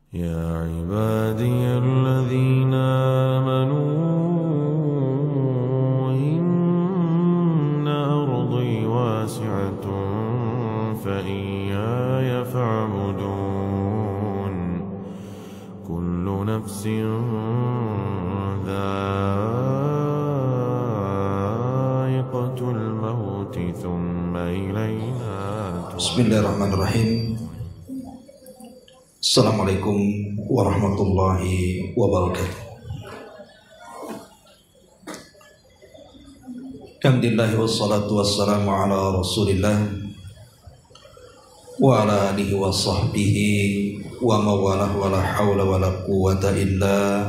يا عبادي الذين آمنوا إن أرضي واسعة فإياي فاعبدون كل نفس ذائقة الموت ثم إلينا ترجعون. بسم الله الرحمن الرحيم. Assalamualaikum warahmatullahi wabarakatuh. Alhamdulillah wassalatu wassalamu ala rasulillah wa ala alihi wa sahbihi wa mawalah wa la hawla wa la quwwata illa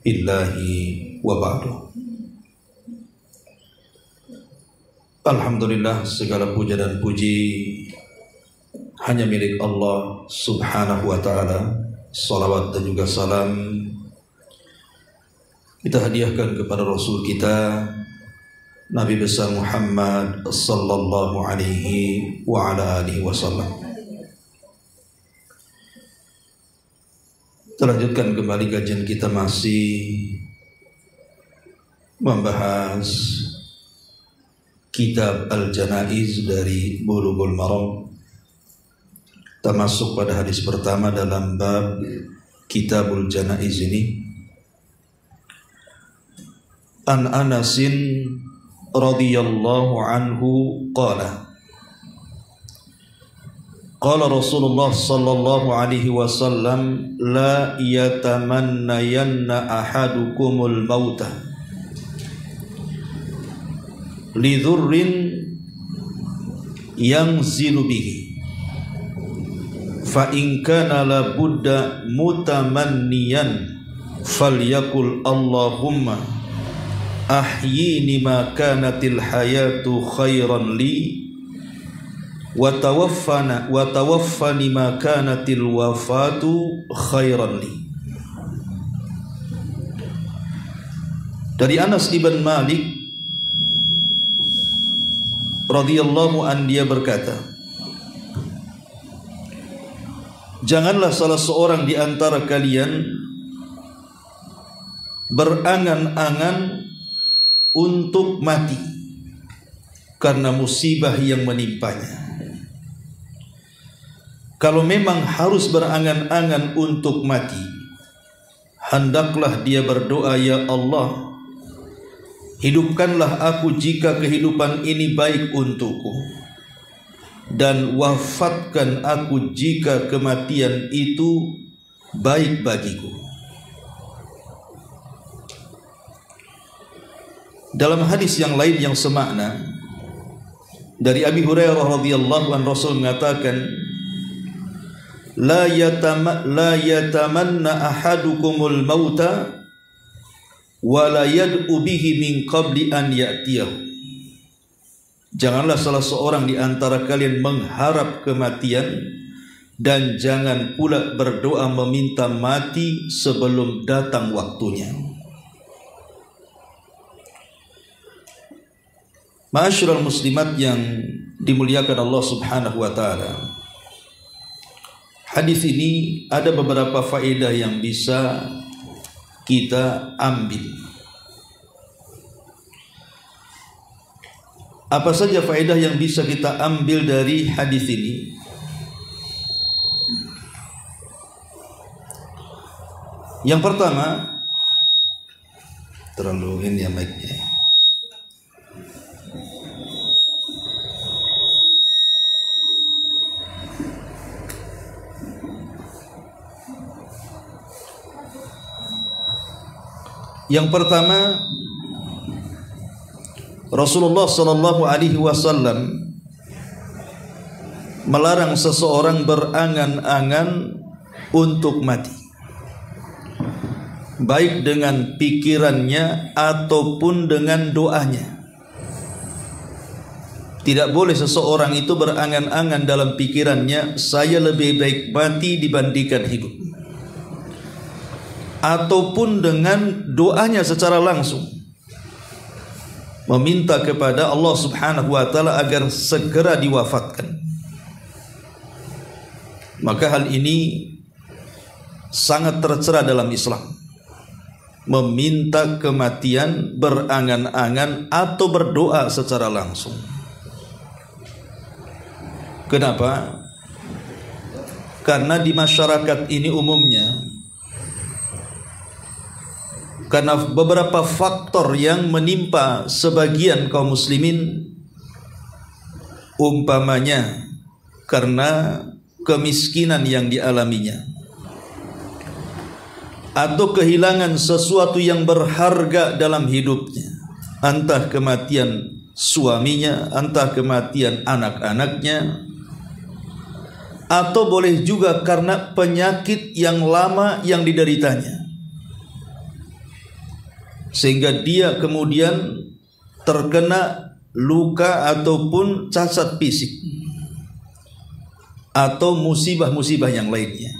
billahi wa ba'du. Alhamdulillah, segala puja dan puji hanya milik Allah subhanahu wa ta'ala. Salawat dan juga salam kita hadiahkan kepada Rasul kita Nabi besar Muhammad sallallahu alaihi wa ala alihi wasallam. Kita lanjutkan kembali kajian kita, masih membahas kitab Al-Janaiz dari Bulughul Maram. Kita masuk pada hadis pertama dalam bab Kitabul Janaiz ini. An Anasin radhiyallahu anhu qala qala Rasulullah sallallahu alaihi wasallam la yatamannayanna ahadukumul mauta lidhurrin yanzilu bihi fa in kana la budda mutamanniyan falyakul Allahumma ahyini ma kanatil hayatu khairan li wa tawaffani ma kanatil wafatu khairan li. Dari Anas ibn Malik radhiyallahu an, dia berkata, janganlah salah seorang di antara kalian berangan-angan untuk mati karena musibah yang menimpanya. Kalau memang harus berangan-angan untuk mati, hendaklah dia berdoa, ya Allah, hidupkanlah aku jika kehidupan ini baik untukku, dan wafatkan aku jika kematian itu baik bagiku. Dalam hadis yang lain yang semakna dari Abi Hurairah radhiyallahu anhu, Rasul mengatakan, la yatamanna ahadukumul mauta wa la yad'u bihi min qabli an ya'tiyahu. Janganlah salah seorang di antara kalian mengharap kematian, dan jangan pula berdoa meminta mati sebelum datang waktunya. Ma'asyiral muslimat yang dimuliakan Allah subhanahu wa ta'ala, hadis ini ada beberapa faedah yang bisa kita ambil. Apa saja faedah yang bisa kita ambil dari hadis ini? Yang pertama, terlalu ini ya mic-nya. Yang pertama, Rasulullah sallallahu alaihi wasallam melarang seseorang berangan-angan untuk mati, baik dengan pikirannya ataupun dengan doanya. Tidak boleh seseorang itu berangan-angan dalam pikirannya, saya lebih baik mati dibandingkan hidup, ataupun dengan doanya secara langsung, meminta kepada Allah subhanahu wa ta'ala agar segera diwafatkan. Maka hal ini sangat tercela dalam Islam. Meminta kematian, berangan-angan atau berdoa secara langsung. Kenapa? Karena di masyarakat ini umumnya, karena beberapa faktor yang menimpa sebagian kaum muslimin, umpamanya karena kemiskinan yang dialaminya, atau kehilangan sesuatu yang berharga dalam hidupnya, entah kematian suaminya, entah kematian anak-anaknya, atau boleh juga karena penyakit yang lama yang dideritanya, sehingga dia kemudian terkena luka ataupun cacat fisik atau musibah-musibah yang lainnya.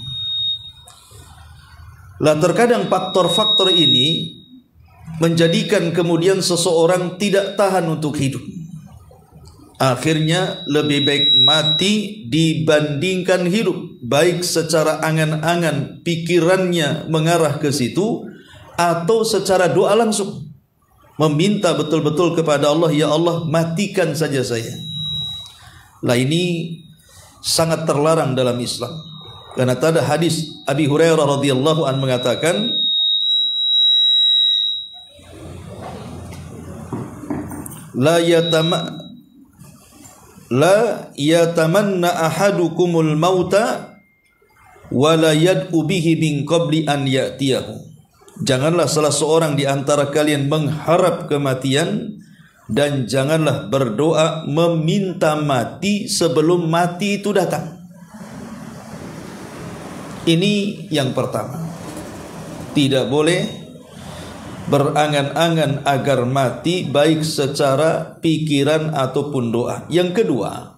Lah terkadang faktor-faktor ini menjadikan kemudian seseorang tidak tahan untuk hidup. Akhirnya lebih baik mati dibandingkan hidup, baik secara angan-angan pikirannya mengarah ke situ, atau secara doa langsung meminta betul-betul kepada Allah, ya Allah matikan saja saya. Lah ini sangat terlarang dalam Islam. Karena ada hadis Abi Hurairah radhiyallahu anhu mengatakan, La yatamanna ahadukumul mauta wa la yad'u bihi min qabli an ya'tiyahu. Janganlah salah seorang di antara kalian mengharap kematian, dan janganlah berdoa meminta mati sebelum mati itu datang. Ini yang pertama. Tidak boleh berangan-angan agar mati, baik secara pikiran ataupun doa. Yang kedua,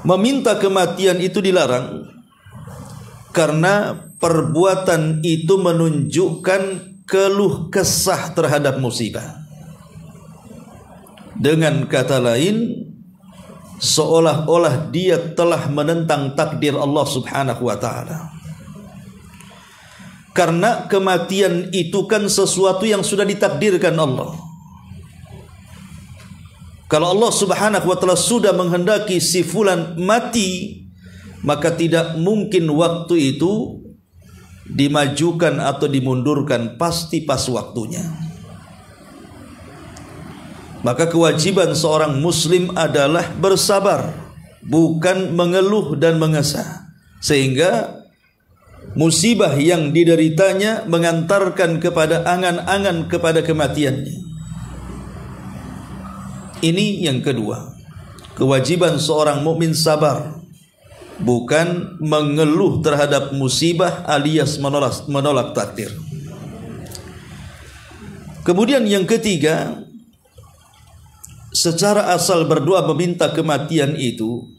meminta kematian itu dilarang karena perbuatan itu menunjukkan keluh kesah terhadap musibah. Dengan kata lain, seolah-olah dia telah menentang takdir Allah Subhanahu wa ta'ala. Karena kematian itu kan sesuatu yang sudah ditakdirkan Allah. Kalau Allah Subhanahu wa ta'ala sudah menghendaki si fulan mati, maka tidak mungkin waktu itu dimajukan atau dimundurkan, pasti pas waktunya. Maka kewajiban seorang muslim adalah bersabar, bukan mengeluh dan mengesah, sehingga musibah yang dideritanya mengantarkan kepada angan-angan kepada kematiannya. Ini yang kedua. Kewajiban seorang mukmin sabar, bukan mengeluh terhadap musibah alias menolak takdir. Kemudian yang ketiga, secara asal berdoa meminta kematian itu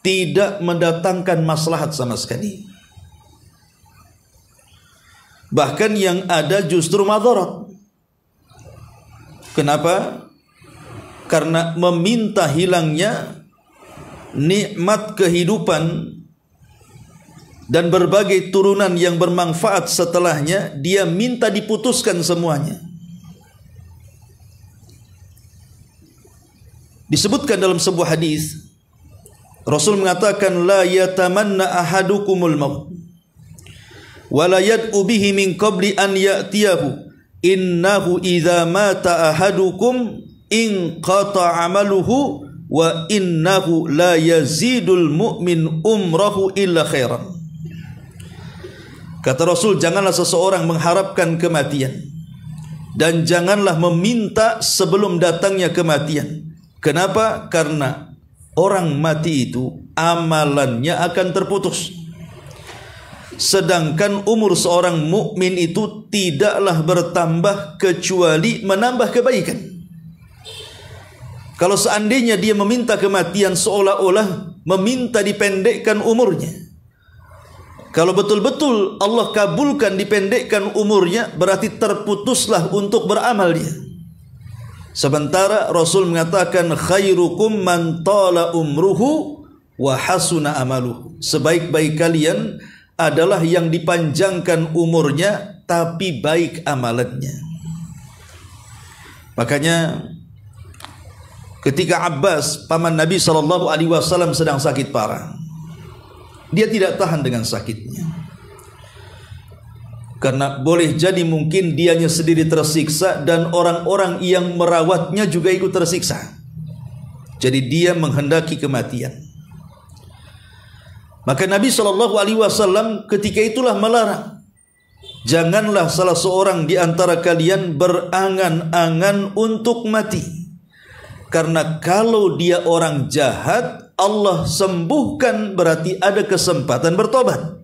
tidak mendatangkan maslahat sama sekali. Bahkan yang ada justru madarat. Kenapa? Karena meminta hilangnya nikmat kehidupan dan berbagai turunan yang bermanfaat setelahnya, dia minta diputuskan semuanya. Disebutkan dalam sebuah hadis, Rasul mengatakan, la yatamanna ahadukumul maut wa la yad'u bihi min qabli an ya'tiyahu, innahu idza mata ahadukum in qata amaluhu wa innahu la yazidul mu'min umrahu illa khairan. Kata Rasul, janganlah seseorang mengharapkan kematian, dan janganlah meminta sebelum datangnya kematian. Kenapa? Karena orang mati itu amalannya akan terputus, sedangkan umur seorang mukmin itu tidaklah bertambah kecuali menambah kebaikan. Kalau seandainya dia meminta kematian, seolah-olah meminta dipendekkan umurnya. Kalau betul-betul Allah kabulkan dipendekkan umurnya, berarti terputuslah untuk beramal dia. Sementara Rasul mengatakan, khairukum man tala umruhu wa hasuna amaluhu. Sebaik-baik kalian adalah yang dipanjangkan umurnya tapi baik amalannya. Makanya ketika Abbas paman Nabi SAW sedang sakit parah, dia tidak tahan dengan sakitnya. Karena boleh jadi mungkin dianya sendiri tersiksa dan orang-orang yang merawatnya juga ikut tersiksa. Jadi dia menghendaki kematian. Maka Nabi SAW ketika itulah melarang, janganlah salah seorang di antara kalian berangan-angan untuk mati. Karena kalau dia orang jahat, Allah sembuhkan berarti ada kesempatan bertobat.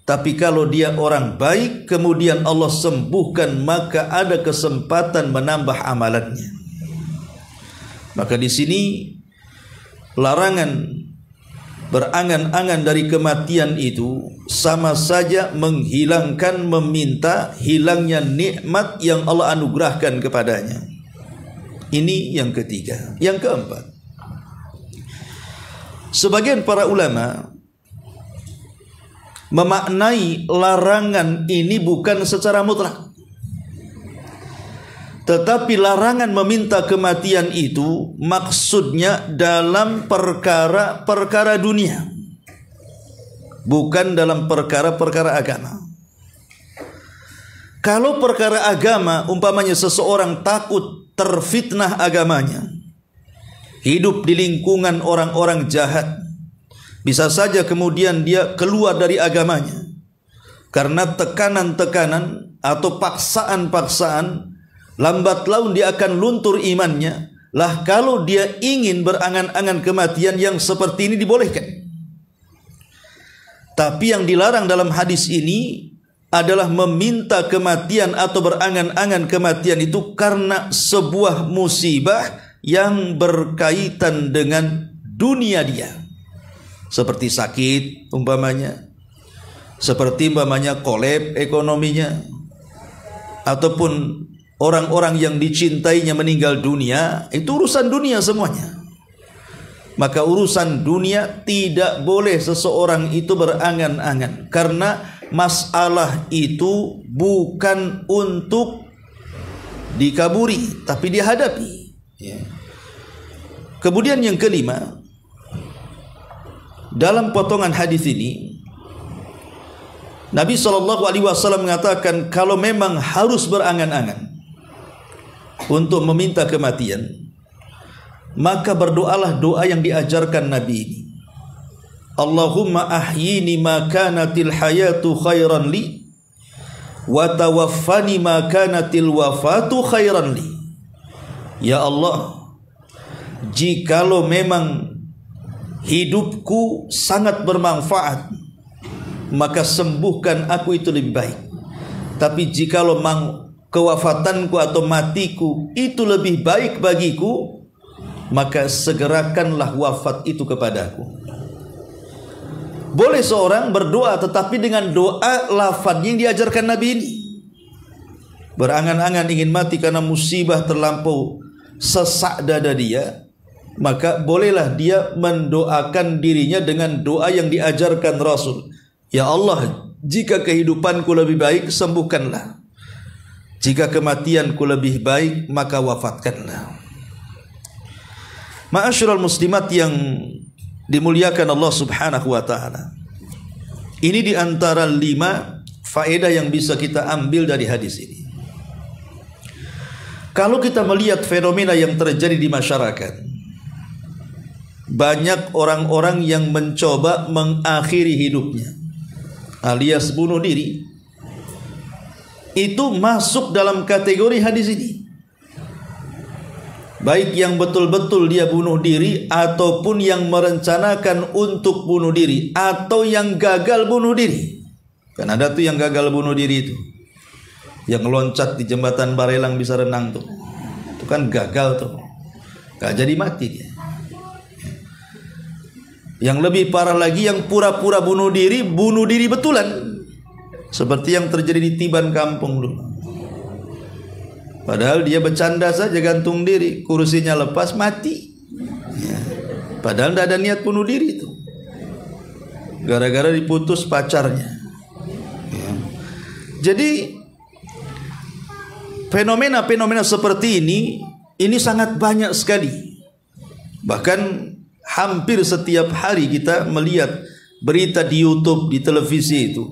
Tapi kalau dia orang baik, kemudian Allah sembuhkan, maka ada kesempatan menambah amalannya. Maka di sini larangan berangan-angan dari kematian itu sama saja menghilangkan, meminta hilangnya nikmat yang Allah anugerahkan kepadanya. Ini yang ketiga. Yang keempat, sebagian para ulama memaknai larangan ini bukan secara mutlak, tetapi larangan meminta kematian itu maksudnya dalam perkara-perkara dunia, bukan dalam perkara-perkara agama. Kalau perkara agama, umpamanya seseorang takut terfitnah agamanya, hidup di lingkungan orang-orang jahat, bisa saja kemudian dia keluar dari agamanya karena tekanan-tekanan atau paksaan-paksaan, lambat laun dia akan luntur imannya. Lah kalau dia ingin berangan-angan kematian yang seperti ini dibolehkan. Tapi yang dilarang dalam hadis ini adalah meminta kematian atau berangan-angan kematian itu karena sebuah musibah yang berkaitan dengan dunia dia. Seperti sakit umpamanya, seperti umpamanya kolab ekonominya, ataupun orang-orang yang dicintainya meninggal dunia. Itu urusan dunia semuanya. Maka urusan dunia tidak boleh seseorang itu berangan-angan, karena masalah itu bukan untuk dikaburi tapi dihadapi. Kemudian yang kelima, dalam potongan hadis ini Nabi SAW mengatakan kalau memang harus berangan-angan untuk meminta kematian, maka berdoalah doa yang diajarkan Nabi ini. Allahumma ahyini ma kanatil hayatu khairan li wa tawaffani ma kanatil wafatu khairan li. Ya Allah, jikalau memang hidupku sangat bermanfaat, maka sembuhkan aku itu lebih baik. Tapi jikalau kewafatanku atau matiku itu lebih baik bagiku, maka segerakanlah wafat itu kepadaku. Boleh seorang berdoa tetapi dengan doa lafaz yang diajarkan Nabi ini. Berangan-angan ingin mati karena musibah terlampau sesak dada dia, maka bolehlah dia mendoakan dirinya dengan doa yang diajarkan Rasul. Ya Allah, jika kehidupanku lebih baik, sembuhkanlah. Jika kematianku lebih baik, maka wafatkanlah. Ma'asyiral muslimat yang dimuliakan Allah Subhanahu wa ta'ala, ini diantara 5 faedah yang bisa kita ambil dari hadis ini. Kalau kita melihat fenomena yang terjadi di masyarakat, banyak orang-orang yang mencoba mengakhiri hidupnya alias bunuh diri. Itu masuk dalam kategori hadis ini. Baik yang betul-betul dia bunuh diri, ataupun yang merencanakan untuk bunuh diri, atau yang gagal bunuh diri. Kan ada tuh yang gagal bunuh diri itu, yang loncat di jembatan Barelang bisa renang tuh. Itu kan gagal tuh, gak jadi mati dia. Yang lebih parah lagi yang pura-pura bunuh diri betulan. Seperti yang terjadi di Tiban Kampung dulu. Padahal dia bercanda saja gantung diri, kursinya lepas mati. Ya. Padahal tidak ada niat bunuh diri itu. gara-gara diputus pacarnya. Ya. Jadi fenomena-fenomena seperti ini sangat banyak sekali. Bahkan hampir setiap hari kita melihat berita di YouTube, di televisi itu.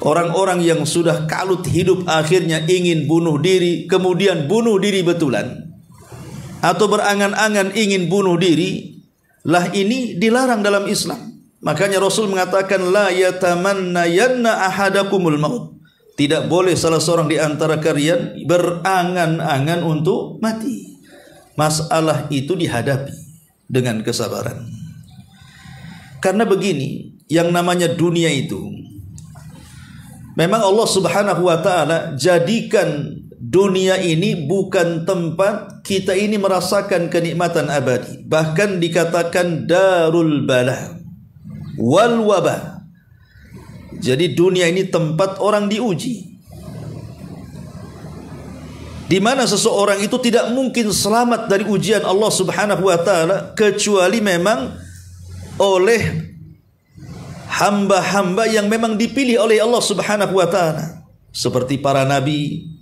Orang-orang yang sudah kalut hidup akhirnya ingin bunuh diri, kemudian bunuh diri betulan, atau berangan-angan ingin bunuh diri. Lah ini dilarang dalam Islam. Makanya Rasul mengatakan la yatamannayanna ahadakumul maut. Tidak boleh salah seorang di antara kalian berangan-angan untuk mati. Masalah itu dihadapi dengan kesabaran. Karena begini, yang namanya dunia itu memang Allah Subhanahu wa taala jadikan dunia ini bukan tempat kita ini merasakan kenikmatan abadi. Bahkan dikatakan darul bala wal wabah. Jadi dunia ini tempat orang diuji, di mana seseorang itu tidak mungkin selamat dari ujian Allah Subhanahu wa taala kecuali memang oleh hamba-hamba yang memang dipilih oleh Allah Subhanahu wa taala, seperti para nabi,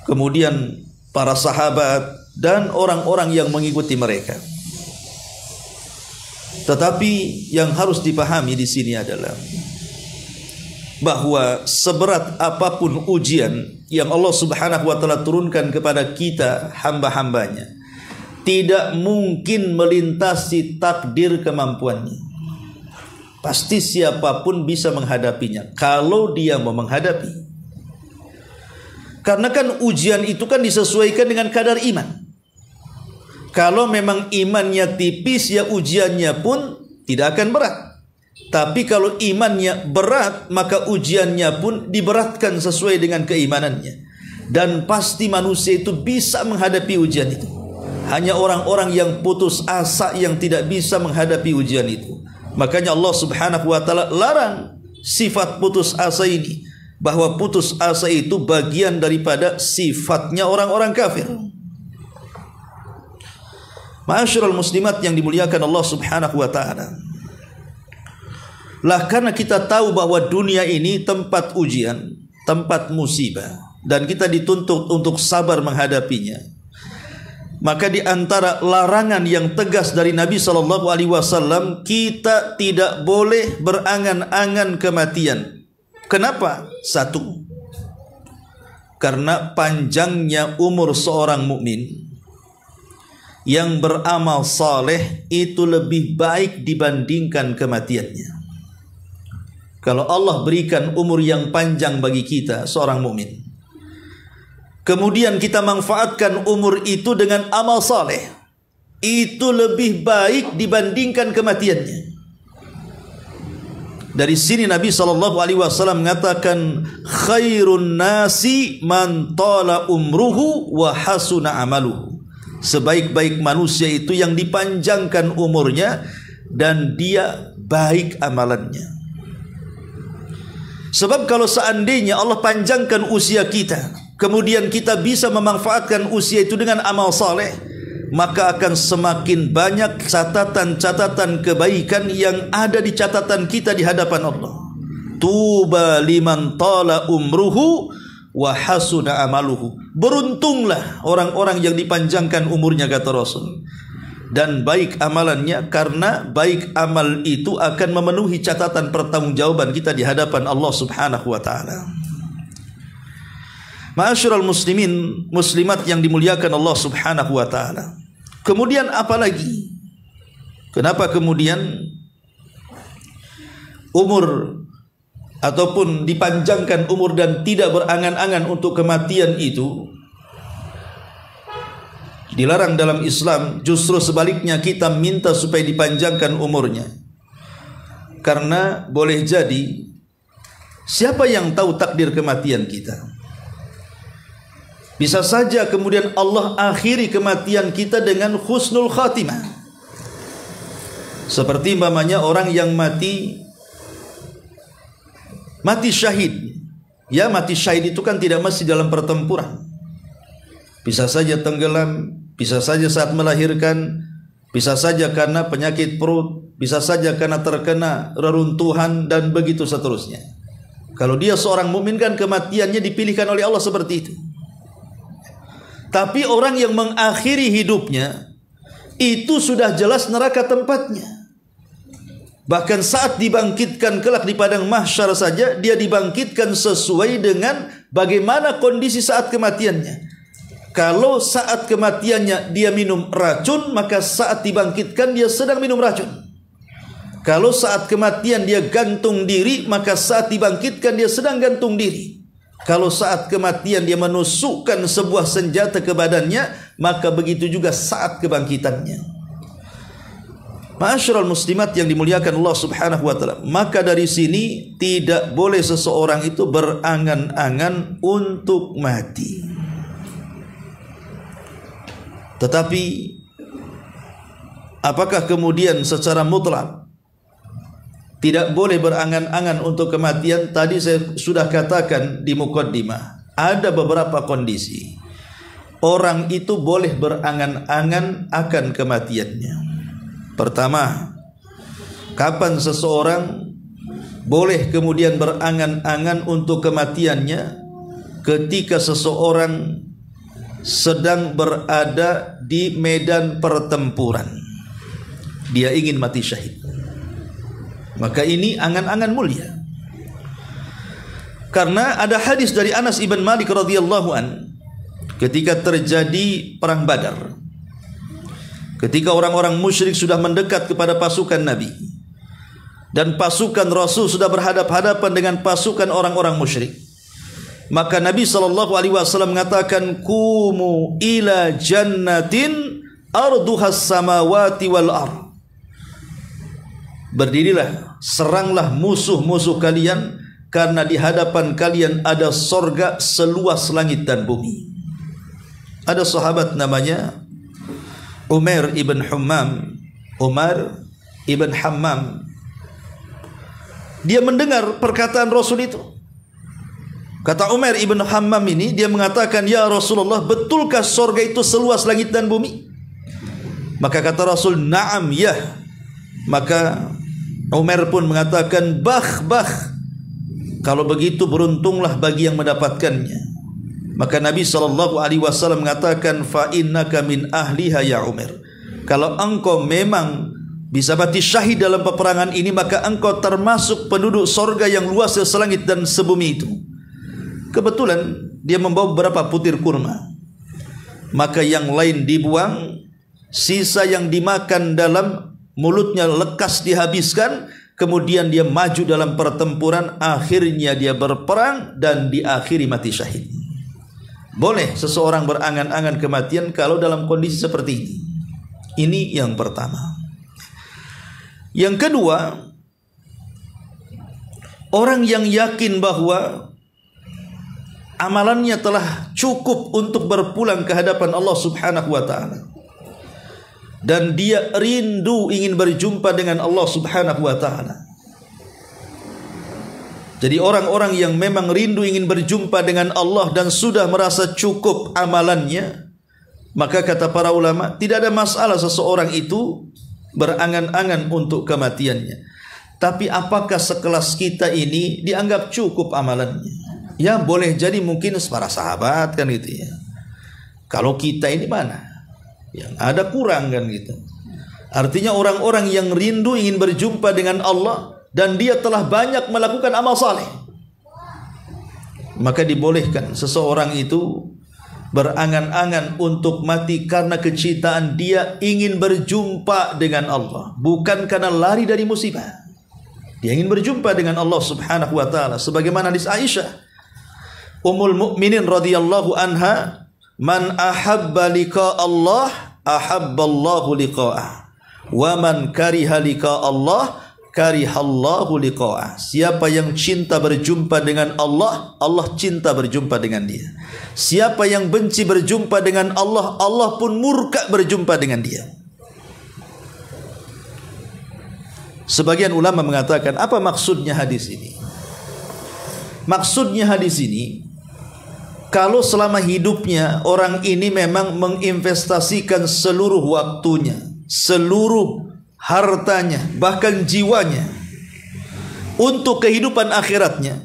kemudian para sahabat dan orang-orang yang mengikuti mereka. Tetapi yang harus dipahami di sini adalah bahwa seberat apapun ujian yang Allah Subhanahu wa taala turunkan kepada kita hamba-hambanya, tidak mungkin melintasi takdir kemampuannya. Pasti siapapun bisa menghadapinya kalau dia mau menghadapi. Karena kan ujian itu kan disesuaikan dengan kadar iman. Kalau memang imannya tipis, ya ujiannya pun tidak akan berat. Tapi kalau imannya berat, maka ujiannya pun diberatkan sesuai dengan keimanannya. Dan pasti manusia itu bisa menghadapi ujian itu. Hanya orang-orang yang putus asa yang tidak bisa menghadapi ujian itu. Makanya Allah Subhanahu wa taala larang sifat putus asa ini, bahwa putus asa itu bagian daripada sifatnya orang-orang kafir. Ma'asyiral muslimat yang dimuliakan Allah Subhanahu wa taala. Lah karena kita tahu bahwa dunia ini tempat ujian, tempat musibah, dan kita dituntut untuk sabar menghadapinya. Maka di antara larangan yang tegas dari Nabi SAW, kita tidak boleh berangan-angan kematian. Kenapa? Satu, karena panjangnya umur seorang mukmin yang beramal saleh itu lebih baik dibandingkan kematiannya. Kalau Allah berikan umur yang panjang bagi kita, seorang mukmin, kemudian kita manfaatkan umur itu dengan amal saleh, itu lebih baik dibandingkan kematiannya. Dari sini Nabi SAW mengatakan, khairun nasi man tala umruhu wa hasuna amaluhu. Sebaik-baik manusia itu yang dipanjangkan umurnya dan dia baik amalannya. Sebab kalau seandainya Allah panjangkan usia kita, kemudian kita bisa memanfaatkan usia itu dengan amal saleh, maka akan semakin banyak catatan-catatan kebaikan yang ada di catatan kita di hadapan Allah. Tuba liman tala umruhu wa hasuna amaluhu. Beruntunglah orang-orang yang dipanjangkan umurnya, kata Rasul, dan baik amalannya, karena baik amal itu akan memenuhi catatan pertanggungjawaban kita di hadapan Allah Subhanahu wa taala. Ma'asyiral muslimin muslimat yang dimuliakan Allah Subhanahu wa taala. Kemudian apa lagi? Kenapa kemudian umur ataupun dipanjangkan umur dan tidak berangan-angan untuk kematian itu dilarang dalam Islam? Justru sebaliknya, kita minta supaya dipanjangkan umurnya. Karena boleh jadi, siapa yang tahu takdir kematian kita? Bisa saja kemudian Allah akhiri kematian kita dengan husnul khatimah. Seperti umpamanya orang yang mati syahid. Ya, mati syahid itu kan tidak mesti dalam pertempuran. Bisa saja tenggelam, bisa saja saat melahirkan, bisa saja karena penyakit perut, bisa saja karena terkena reruntuhan dan begitu seterusnya. Kalau dia seorang mukmin kan kematiannya dipilihkan oleh Allah seperti itu. Tapi orang yang mengakhiri hidupnya itu sudah jelas neraka tempatnya. Bahkan saat dibangkitkan kelak di padang mahsyar saja, dia dibangkitkan sesuai dengan bagaimana kondisi saat kematiannya. Kalau saat kematiannya dia minum racun, maka saat dibangkitkan dia sedang minum racun. Kalau saat kematian dia gantung diri, maka saat dibangkitkan dia sedang gantung diri. Kalau saat kematian dia menusukkan sebuah senjata ke badannya, maka begitu juga saat kebangkitannya. Ma'asyiral muslimat yang dimuliakan Allah Subhanahu wa taala, maka dari sini tidak boleh seseorang itu berangan-angan untuk mati. Tetapi apakah kemudian secara mutlak tidak boleh berangan-angan untuk kematian? Tadi saya sudah katakan di muqaddimah, ada beberapa kondisi orang itu boleh berangan-angan akan kematiannya. Pertama, kapan seseorang boleh kemudian berangan-angan untuk kematiannya? Ketika seseorang sedang berada di medan pertempuran, dia ingin mati syahid, maka ini angan-angan mulia. Karena ada hadis dari Anas ibn Malik radhiyallahu an, ketika terjadi perang Badar, ketika orang-orang musyrik sudah mendekat kepada pasukan Nabi dan pasukan Rasul sudah berhadap-hadapan dengan pasukan orang-orang musyrik, maka Nabi SAW mengatakan, kumu ila jannatin arduhas samawati wal ardh. Berdirilah, seranglah musuh-musuh kalian, karena di hadapan kalian ada sorga seluas langit dan bumi. Ada sahabat namanya Umar ibn Hammam. Dia mendengar perkataan Rasul itu. Kata Umar ibn Hammam ini, dia mengatakan, ya Rasulullah, betulkah sorga itu seluas langit dan bumi? Maka kata Rasul, na'am, ya. Maka Umar pun mengatakan, bah. Kalau begitu beruntunglah bagi yang mendapatkannya. Maka Nabi SAW mengatakan, fa innaka min ahliha ya Umar. Kalau engkau memang bisa mati syahid dalam peperangan ini, maka engkau termasuk penduduk sorga yang luas selangit dan sebumi itu. Kebetulan dia membawa beberapa putir kurma, maka yang lain dibuang, sisa yang dimakan dalam mulutnya lekas dihabiskan. Kemudian dia maju dalam pertempuran, akhirnya dia berperang dan diakhiri mati syahid. Boleh seseorang berangan-angan kematian kalau dalam kondisi seperti ini. Ini yang pertama. Yang kedua, orang yang yakin bahwa amalannya telah cukup untuk berpulang ke hadapan Allah Subhanahu wa taala, dan dia rindu ingin berjumpa dengan Allah Subhanahu wa taala. Jadi orang-orang yang memang rindu ingin berjumpa dengan Allah dan sudah merasa cukup amalannya, maka kata para ulama, tidak ada masalah seseorang itu berangan-angan untuk kematiannya. Tapi apakah sekelas kita ini dianggap cukup amalannya? Ya boleh jadi mungkin para sahabat kan gitu ya. Kalau kita ini mana? Yang ada kurang kan gitu. Artinya orang-orang yang rindu ingin berjumpa dengan Allah dan dia telah banyak melakukan amal saleh, maka dibolehkan seseorang itu berangan-angan untuk mati karena kecintaan dia ingin berjumpa dengan Allah, bukan karena lari dari musibah. Dia ingin berjumpa dengan Allah Subhanahu wa taala, sebagaimana hadis Aisyah Ummul Mukminin radhiyallahu anha, man ahabba liqa Allah ahabballahu liqa'ah, wa man kariha liqa Allah karihallahu liqa'ah. Siapa yang cinta berjumpa dengan Allah, Allah cinta berjumpa dengan dia. Siapa yang benci berjumpa dengan Allah, Allah pun murka berjumpa dengan dia. Sebagian ulama mengatakan, apa maksudnya hadis ini? Maksudnya hadis ini, kalau selama hidupnya orang ini memang menginvestasikan seluruh waktunya, seluruh hartanya, bahkan jiwanya untuk kehidupan akhiratnya,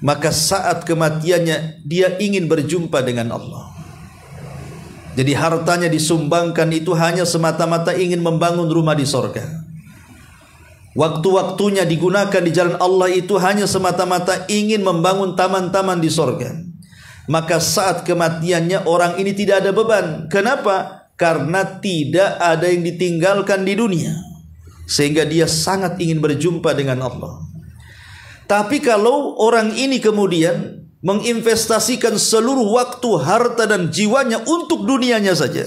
maka saat kematiannya dia ingin berjumpa dengan Allah. Jadi hartanya disumbangkan itu hanya semata-mata ingin membangun rumah di sorga. Waktu-waktunya digunakan di jalan Allah itu hanya semata-mata ingin membangun taman-taman di sorga. Maka saat kematiannya orang ini tidak ada beban. Kenapa? Karena tidak ada yang ditinggalkan di dunia, sehingga dia sangat ingin berjumpa dengan Allah. Tapi kalau orang ini kemudian menginvestasikan seluruh waktu, harta dan jiwanya untuk dunianya saja,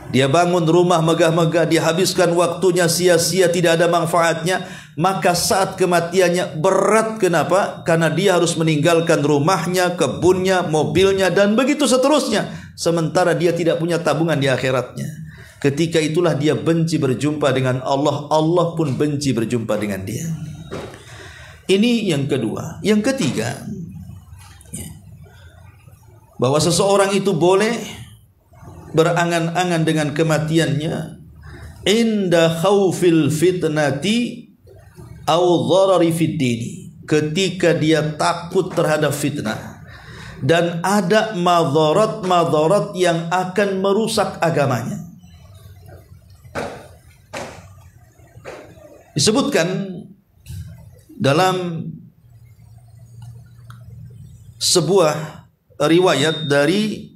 dia bangun rumah megah-megah, dia habiskan waktunya sia-sia, tidak ada manfaatnya, maka saat kematiannya berat. Kenapa? Karena dia harus meninggalkan rumahnya, kebunnya, mobilnya, dan begitu seterusnya, sementara dia tidak punya tabungan di akhiratnya. Ketika itulah dia benci berjumpa dengan Allah, Allah pun benci berjumpa dengan dia. Ini yang kedua. Yang ketiga, bahwa seseorang itu boleh berangan-angan dengan kematiannya inda khaufil fitnati au dharari fid dini, ketika dia takut terhadap fitnah dan ada madarat-madarat yang akan merusak agamanya. Disebutkan dalam sebuah riwayat dari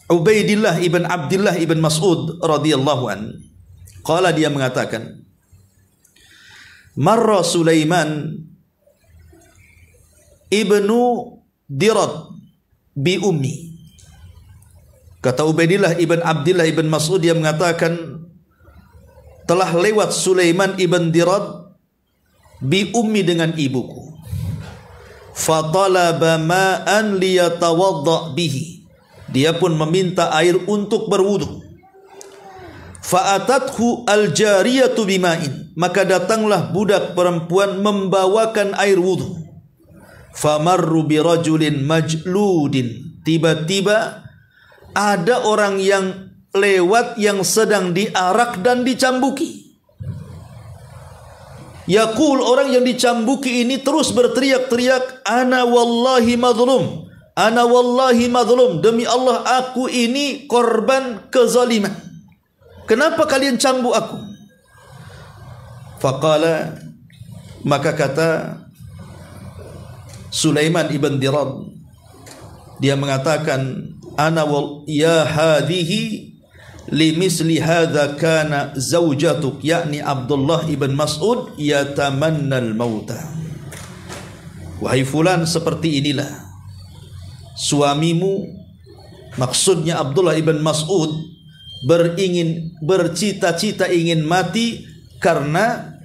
Ubaidillah ibn Abdullah ibn Mas'ud radhiyallahu an, qala, dia mengatakan, marra Sulaiman ibnu Dirad bi ummi. Kata Ubaidillah ibn Abdullah ibn Mas'ud, dia mengatakan, telah lewat Sulaiman ibn Dirad bi ummi, dengan ibuku. Fatalaba ma'an liyatawadda bihi, dia pun meminta air untuk berwudu. Fa'atathu al-jariyatu bima'in, maka datanglah budak perempuan membawakan air wudu. Famarru birajulin majludin, tiba-tiba ada orang yang lewat yang sedang diarak dan dicambuki. Yaqul, orang yang dicambuki ini terus berteriak-teriak, ana wallahi madhlum, ana wallahi madhlum, demi Allah aku ini korban kezaliman. Kenapa kalian cambuk aku? Faqala, maka kata Sulaiman ibn Dirad, dia mengatakan, ana wal ya hadhihi limisli hadza kana zaujatuk, yakni Abdullah ibn Mas'ud, yatamannal mauta. Wahai fulan, seperti inilah suamimu, maksudnya Abdullah ibn Mas'ud, bercita-cita ingin mati karena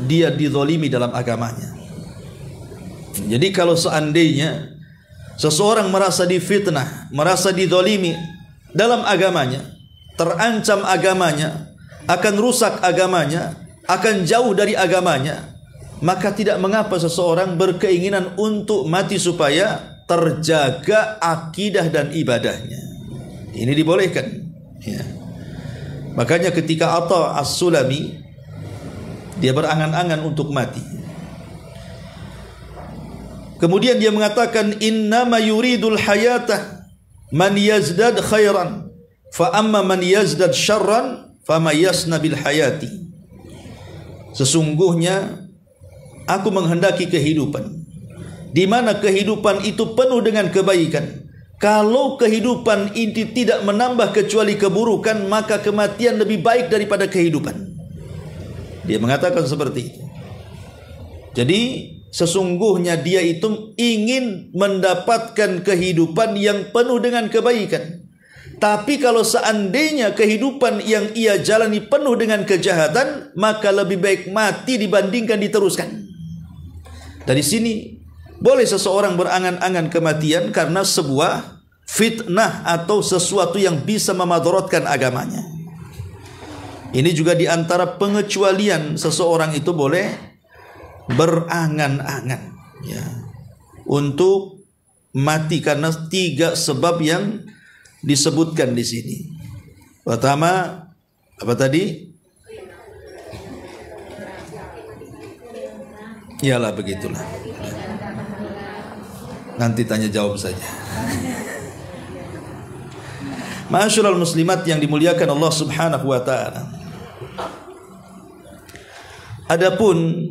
dia dizalimi dalam agamanya. Jadi kalau seandainya seseorang merasa difitnah, merasa dizalimi dalam agamanya, terancam agamanya, akan rusak agamanya, akan jauh dari agamanya, maka tidak mengapa seseorang berkeinginan untuk mati supaya terjaga akidah dan ibadahnya. Ini dibolehkan, ya. Makanya ketika Atha As-Sulami, dia berangan-angan untuk mati, kemudian dia mengatakan, innama yuridul hayata man yazdad khairan, fa amma man yazdad syarran fama yasna bil hayati. Sesungguhnya aku menghendaki kehidupan di mana kehidupan itu penuh dengan kebaikan. Kalau kehidupan ini tidak menambah kecuali keburukan, maka kematian lebih baik daripada kehidupan. Dia mengatakan seperti itu. Jadi sesungguhnya dia itu ingin mendapatkan kehidupan yang penuh dengan kebaikan. Tapi kalau seandainya kehidupan yang ia jalani penuh dengan kejahatan, maka lebih baik mati dibandingkan diteruskan. Dari sini boleh seseorang berangan-angan kematian karena sebuah fitnah atau sesuatu yang bisa memadaratkan agamanya. Ini juga diantara pengecualian seseorang itu boleh berangan-angan, ya, untuk mati karena 3 sebab yang disebutkan di sini. Pertama, apa tadi? Iyalah begitulah. Nanti tanya jawab saja. Ma'asyiral muslimat yang dimuliakan Allah Subhanahu wa taala. Adapun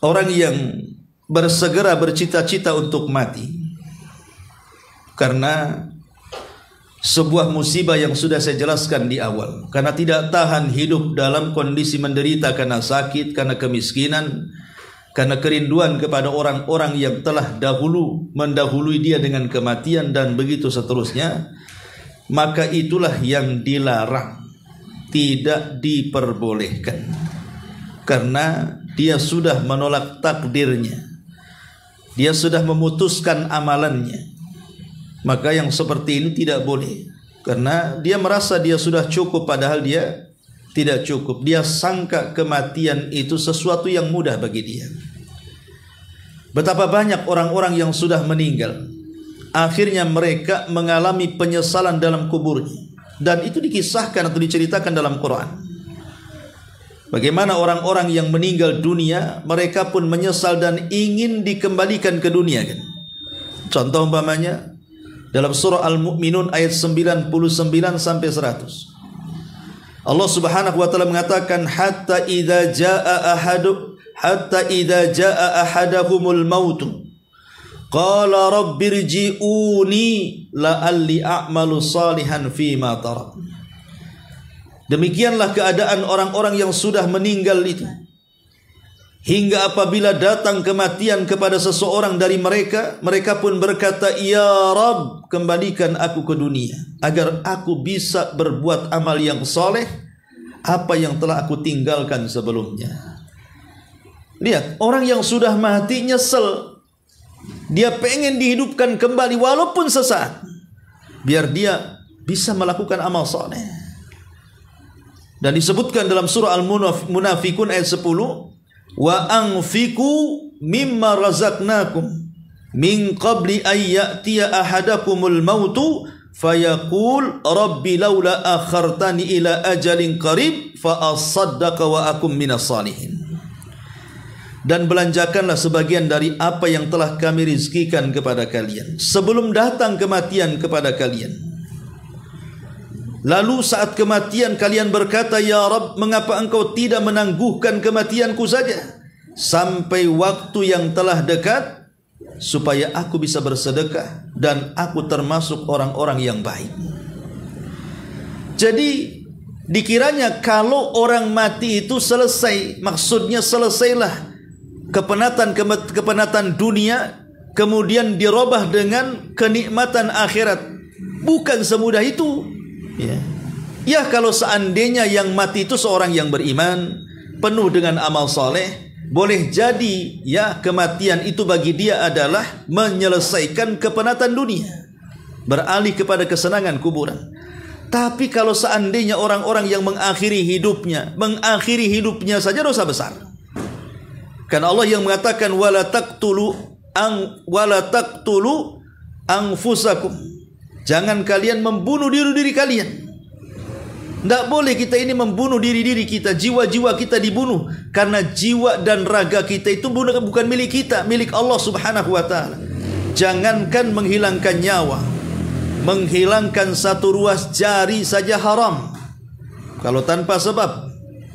orang yang bersegera bercita-cita untuk mati karena sebuah musibah yang sudah saya jelaskan di awal, karena tidak tahan hidup dalam kondisi menderita karena sakit, karena kemiskinan, karena kerinduan kepada orang-orang yang telah dahulu mendahului dia dengan kematian dan begitu seterusnya, maka itulah yang dilarang, tidak diperbolehkan, karena dia sudah menolak takdirnya, dia sudah memutuskan amalannya. Maka yang seperti ini tidak boleh, karena dia merasa dia sudah cukup padahal dia tidak cukup. Dia sangka kematian itu sesuatu yang mudah bagi dia. Betapa banyak orang-orang yang sudah meninggal, akhirnya mereka mengalami penyesalan dalam kuburnya, dan itu dikisahkan atau diceritakan dalam Quran. Bagaimana orang-orang yang meninggal dunia, mereka pun menyesal dan ingin dikembalikan ke dunia kan? Contoh umpamanya dalam surah Al-Mu'minun ayat 99 sampai 100. Allah Subhanahu wa taala mengatakan hatta idza jaa ahadahumul maut qala rabbirji'uni la'alli a'malu salihan fima tarak. Demikianlah keadaan orang-orang yang sudah meninggal itu, hingga apabila datang kematian kepada seseorang dari mereka, mereka pun berkata, "Ya Rabb, kembalikan aku ke dunia agar aku bisa berbuat amal yang soleh apa yang telah aku tinggalkan sebelumnya." Lihat, orang yang sudah mati nyesel, dia pengen dihidupkan kembali walaupun sesaat, biar dia bisa melakukan amal soleh. Dan disebutkan dalam surah Al-Munafikun ayat 10, wa anfiqu mimma razaqnakum min qabli ay ya'tiya ahadakumul mautu fayaqul rabbi laula akhartani ila ajalin qarib fa asaddaqa wa akum minas salihin. Dan belanjakanlah sebagian dari apa yang telah kami rizkikan kepada kalian sebelum datang kematian kepada kalian. Lalu saat kematian kalian berkata, "Ya Rabb, mengapa engkau tidak menangguhkan kematianku saja sampai waktu yang telah dekat supaya aku bisa bersedekah dan aku termasuk orang-orang yang baik." Jadi dikiranya kalau orang mati itu selesai, maksudnya selesailah kepenatan dunia, kemudian dirubah dengan kenikmatan akhirat. Bukan semudah itu. Ya, kalau seandainya yang mati itu seorang yang beriman, penuh dengan amal soleh, boleh jadi ya kematian itu bagi dia adalah menyelesaikan kepenatan dunia, beralih kepada kesenangan kuburan. Tapi kalau seandainya orang-orang yang mengakhiri hidupnya saja dosa besar. Karena Allah yang mengatakan wala taqtulu anfusakum. Jangan kalian membunuh diri kalian. Tidak boleh kita ini membunuh diri kita, jiwa-jiwa kita dibunuh, karena jiwa dan raga kita itu bukan milik kita, milik Allah Subhanahu wa taala. Jangankan menghilangkan nyawa, menghilangkan satu ruas jari saja haram kalau tanpa sebab,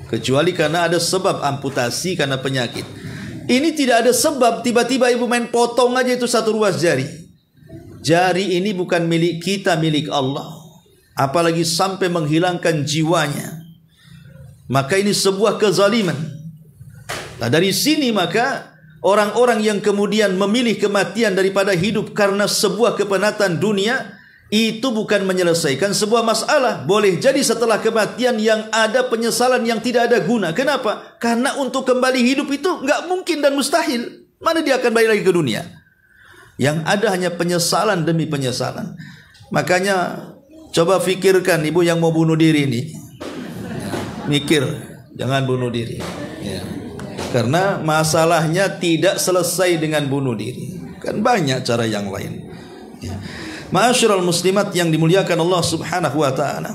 kecuali karena ada sebab amputasi karena penyakit. Ini tidak ada sebab, tiba-tiba ibu main potong aja itu satu ruas jari. Jari ini bukan milik kita, milik Allah. Apalagi sampai menghilangkan jiwanya, maka ini sebuah kezaliman. Nah, dari sini maka orang-orang yang kemudian memilih kematian daripada hidup karena sebuah kepenatan dunia, itu bukan menyelesaikan sebuah masalah. Boleh jadi setelah kematian yang ada penyesalan yang tidak ada guna. Kenapa? Karena untuk kembali hidup itu nggak mungkin dan mustahil. Mana dia akan balik lagi ke dunia? Yang ada hanya penyesalan demi penyesalan. Makanya coba fikirkan ibu yang mau bunuh diri ini, mikir, jangan bunuh diri ya. Karena masalahnya tidak selesai dengan bunuh diri, kan banyak cara yang lain ya. Ma'asyiral muslimat yang dimuliakan Allah Subhanahu wa ta'ala,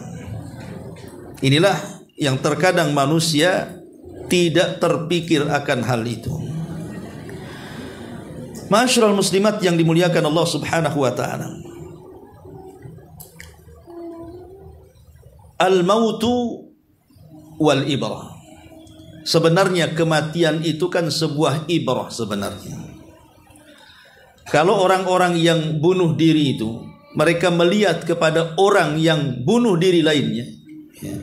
Inilah yang terkadang manusia tidak terpikir akan hal itu. Ma'asyiral muslimat yang dimuliakan Allah Subhanahu wa taala. Al-mautu wal ibrah. Sebenarnya kematian itu kan sebuah ibrah sebenarnya. Kalau orang-orang yang bunuh diri itu, mereka melihat kepada orang yang bunuh diri lainnya, ya,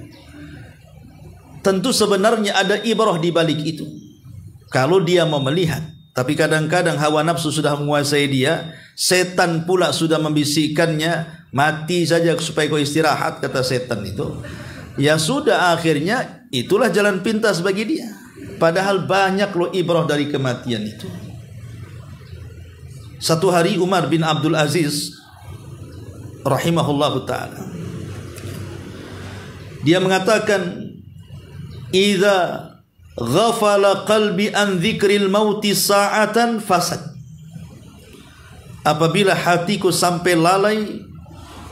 tentu sebenarnya ada ibrah di balik itu. Kalau dia mau melihat, tapi kadang-kadang hawa nafsu sudah menguasai dia, setan pula sudah membisikkannya, mati saja supaya kau istirahat, kata setan itu. Ya sudah, akhirnya itulah jalan pintas bagi dia. Padahal banyak loh ibrah dari kematian itu. Satu hari Umar bin Abdul Aziz rahimahullahu ta'ala, dia mengatakan, "Idza ghafala qalbi an dzikril mauti sa'atan fasad." Apabila hatiku sampai lalai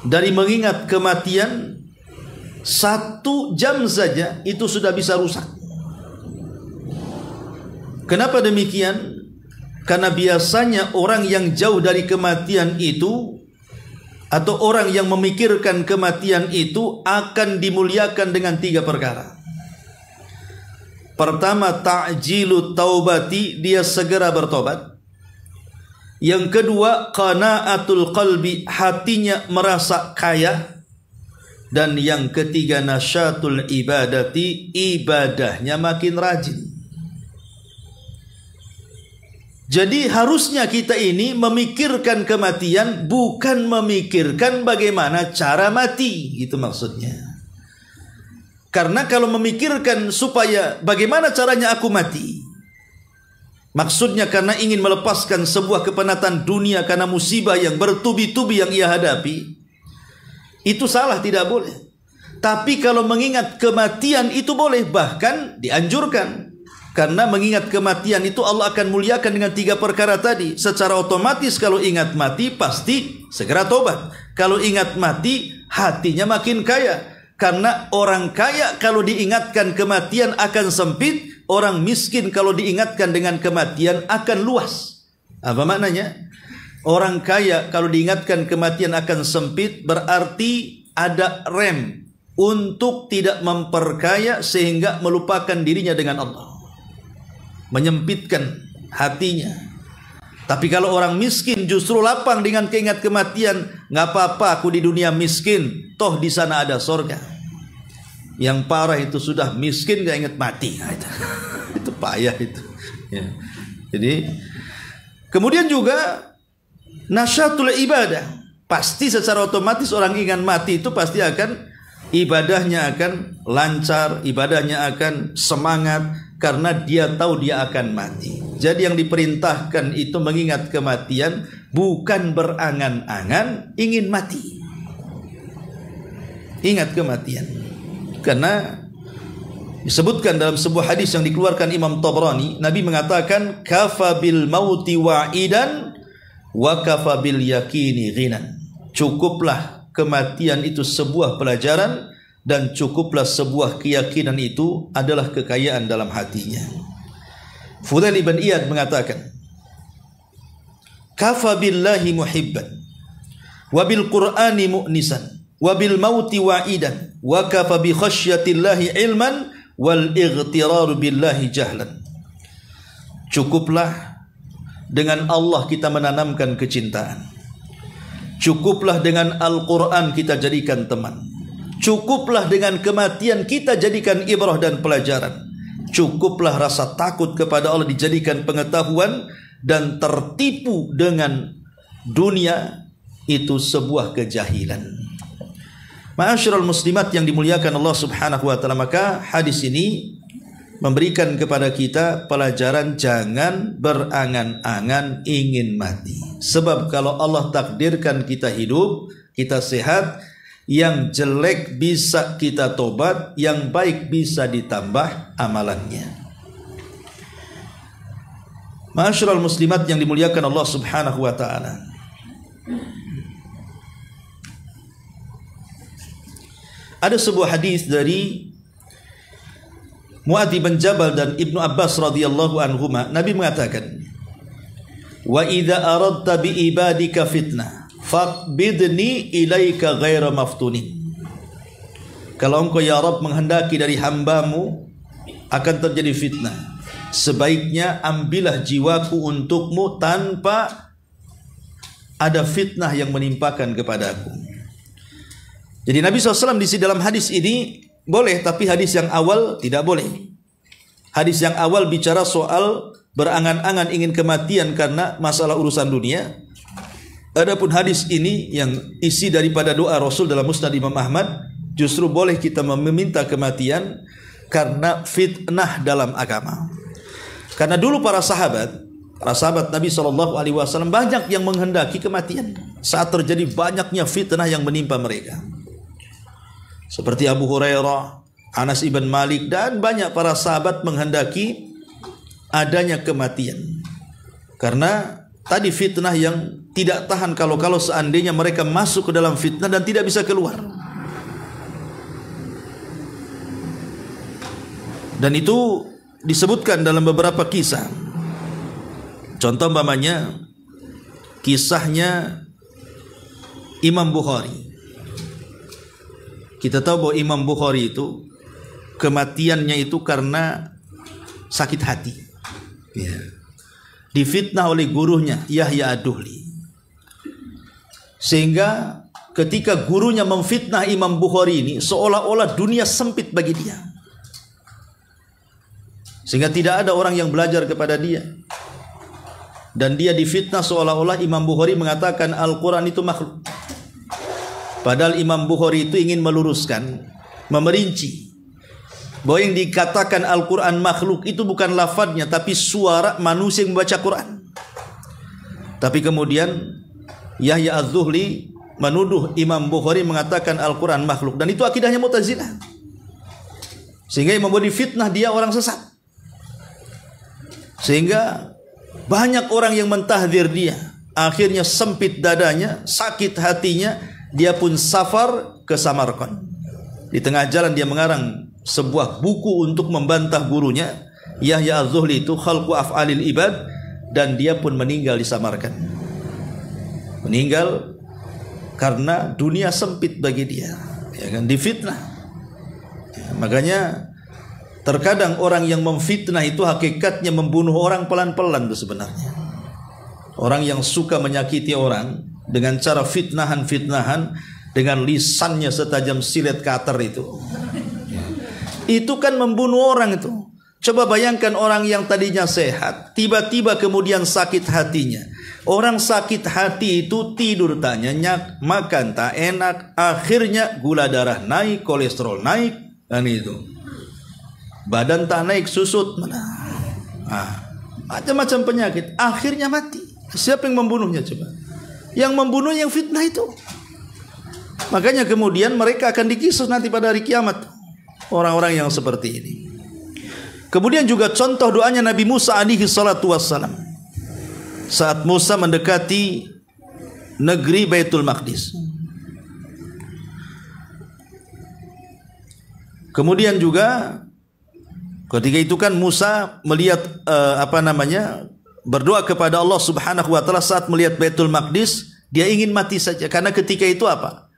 dari mengingat kematian, 1 jam saja itu sudah bisa rusak. Kenapa demikian? Karena biasanya orang yang jauh dari kematian itu, atau orang yang memikirkan kematian itu, akan dimuliakan dengan 3 perkara. Pertama, ta'jilu taubati, dia segera bertobat. Yang kedua, qanaatul qalbi, hatinya merasa kaya. Dan yang ketiga, nasyatul ibadati, ibadahnya makin rajin. Jadi harusnya kita ini memikirkan kematian, bukan memikirkan bagaimana cara mati, gitu maksudnya. Karena kalau memikirkan supaya bagaimana caranya aku mati, maksudnya karena ingin melepaskan sebuah kepenatan dunia karena musibah yang bertubi-tubi yang ia hadapi, itu salah, tidak boleh. Tapi kalau mengingat kematian itu boleh, bahkan dianjurkan. Karena mengingat kematian itu Allah akan muliakan dengan 3 perkara tadi. Secara otomatis kalau ingat mati pasti segera tobat. Kalau ingat mati hatinya makin kaya. Karena orang kaya kalau diingatkan kematian akan sempit, orang miskin kalau diingatkan dengan kematian akan luas. Apa maknanya? Orang kaya kalau diingatkan kematian akan sempit, berarti ada rem untuk tidak memperkaya sehingga melupakan dirinya dengan Allah, menyempitkan hatinya. Tapi kalau orang miskin justru lapang dengan keingat kematian, nggak apa-apa aku di dunia miskin, toh di sana ada sorga. Yang parah itu sudah miskin nggak ingat mati, itu payah itu. Ya. Jadi kemudian juga nasyatul ibadah, pasti secara otomatis orang ingat mati itu pasti akan ibadahnya akan lancar, ibadahnya akan semangat, karena dia tahu dia akan mati. Jadi yang diperintahkan itu mengingat kematian, bukan berangan-angan ingin mati. Ingat kematian. Karena disebutkan dalam sebuah hadis yang dikeluarkan Imam Tabrani, Nabi mengatakan, "Kafa bil mauti wa'idan wa kafa bil yakini ghinan." Cukuplah kematian itu sebuah pelajaran, dan cukuplah sebuah keyakinan itu adalah kekayaan dalam hatinya. Fudail ibn Iyad mengatakan, "Kafa billahi muhibban, wa bil qur'ani mu'nisan, wa bil mauti wa'idan, wa kafa bi khasyatillahi ilman, wal ightirar billahi jahlan." Cukuplah dengan Allah kita menanamkan kecintaan. Cukuplah dengan Al-Quran kita jadikan teman. Cukuplah dengan kematian kita jadikan ibrah dan pelajaran. Cukuplah rasa takut kepada Allah dijadikan pengetahuan, dan tertipu dengan dunia itu sebuah kejahilan. Ma'asyiral muslimat yang dimuliakan Allah Subhanahu wa taala, maka hadis ini memberikan kepada kita pelajaran jangan berangan-angan ingin mati. Sebab kalau Allah takdirkan kita hidup, kita sehat, yang jelek bisa kita tobat, yang baik bisa ditambah amalannya. Ma'asyiral muslimat yang dimuliakan Allah Subhanahu wa taala, Ada sebuah hadis dari Muadz bin Jabal dan Ibnu Abbas radhiyallahu anhuma, Nabi mengatakan, "Wa idza aradta bi ibadika fitnah, faqbidni ilaika ghaira maftunin." Kalau engkau ya Rabb menghendaki dari hambamu akan terjadi fitnah, sebaiknya ambillah jiwaku untukmu tanpa ada fitnah yang menimpakan kepadaku. Jadi Nabi SAW di dalam hadis ini boleh, tapi hadis yang awal tidak boleh. Hadis yang awal bicara soal berangan-angan ingin kematian karena masalah urusan dunia. Adapun hadis ini yang isi daripada doa Rasul dalam Musnad Imam Ahmad, justru boleh kita meminta kematian karena fitnah dalam agama. Karena dulu para sahabat Nabi SAW banyak yang menghendaki kematian saat terjadi banyaknya fitnah yang menimpa mereka. Seperti Abu Hurairah, Anas ibn Malik, dan banyak para sahabat menghendaki adanya kematian. Karena tadi fitnah yang tidak tahan kalau seandainya mereka masuk ke dalam fitnah dan tidak bisa keluar. Dan itu disebutkan dalam beberapa kisah. Contoh umpamanya kisahnya Imam Bukhari. Kita tahu bahwa Imam Bukhari itu kematiannya itu karena sakit hati. Ya. Difitnah oleh gurunya Yahya Ad-Duhli. Sehingga ketika gurunya memfitnah Imam Bukhari ini, seolah-olah dunia sempit bagi dia. Sehingga tidak ada orang yang belajar kepada dia. Dan dia difitnah seolah-olah Imam Bukhari mengatakan Al-Quran itu makhluk. Padahal Imam Bukhari itu ingin meluruskan, memerinci bahwa yang dikatakan Al-Quran makhluk itu bukan lafadznya, tapi suara manusia yang membaca Quran. Tapi kemudian Yahya Az-Zuhli menuduh Imam Bukhari mengatakan Al-Quran makhluk, dan itu akidahnya Mu'tazilah. Sehingga yang membuat fitnah dia orang sesat. Sehingga banyak orang yang mentahdir dia. Akhirnya sempit dadanya, sakit hatinya, dia pun safar ke Samarkand. Di tengah jalan dia mengarang sebuah buku untuk membantah gurunya Yahya Az-Zuhli itu, Khalqu Af'alil Ibad, dan dia pun meninggal di Samarkand. Meninggal karena dunia sempit bagi dia, ya kan, difitnah. Ya, makanya terkadang orang yang memfitnah itu hakikatnya membunuh orang pelan-pelan itu sebenarnya. Orang yang suka menyakiti orang dengan cara fitnahan dengan lisannya setajam silet cutter itu kan membunuh orang itu. Coba bayangkan orang yang tadinya sehat, tiba-tiba kemudian sakit hatinya. Orang sakit hati itu tidur tak nyenyak, makan tak enak, akhirnya gula darah naik, kolesterol naik, dan itu badan tak naik, susut, macam-macam penyakit, akhirnya mati. Siapa yang membunuhnya coba? Yang membunuh yang fitnah itu. Makanya kemudian mereka akan dikisus nanti pada hari kiamat, orang-orang yang seperti ini. Kemudian juga contoh doanya Nabi Musa alaihi salatu wassalam saat Musa mendekati negeri Baitul Maqdis. Kemudian juga ketika itu kan Musa melihat berdoa kepada Allah Subhanahu wa taala saat melihat Baitul Maqdis, dia ingin mati saja karena ketika itu apa?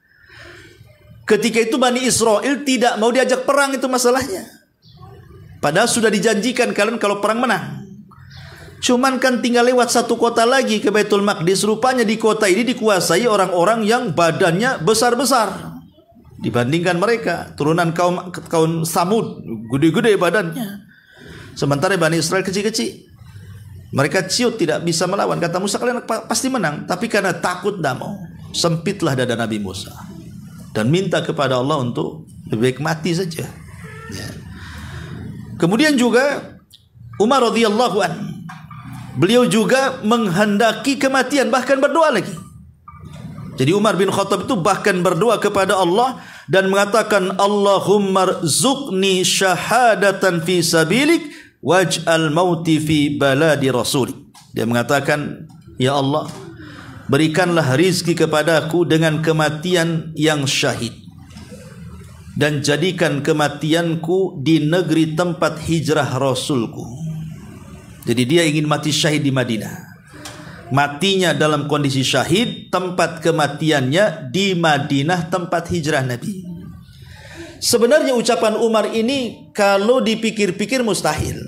Ketika itu Bani Israel tidak mau diajak perang, itu masalahnya. Padahal sudah dijanjikan kalian kalau perang menang. Cuman kan tinggal lewat satu kota lagi ke Baitul Maqdis. Rupanya di kota ini dikuasai orang-orang yang badannya besar-besar dibandingkan mereka, turunan kaum Samud, gede-gede badannya. Sementara Bani Israel kecil-kecil. Mereka ciut tidak bisa melawan. Kata Musa, kalian pasti menang. Tapi karena takut tidak mau, sempitlah dada Nabi Musa dan minta kepada Allah untuk lebih baik mati saja. Ya. Kemudian juga Umar radhiyallahu anhu, beliau juga menghendaki kematian, bahkan berdoa lagi. Jadi Umar bin Khattab itu bahkan berdoa kepada Allah dan mengatakan, Allahumma rzuqni syahadatan fi sabilik waj'al mauti fi baladi rasulik. Dia mengatakan, ya Allah, berikanlah rizki kepadaku dengan kematian yang syahid. dan jadikan kematianku di negeri tempat hijrah Rasulku. Jadi dia ingin mati syahid di Madinah. Matinya dalam kondisi syahid, tempat kematiannya di Madinah tempat hijrah Nabi. Sebenarnya ucapan Umar ini kalau dipikir-pikir mustahil.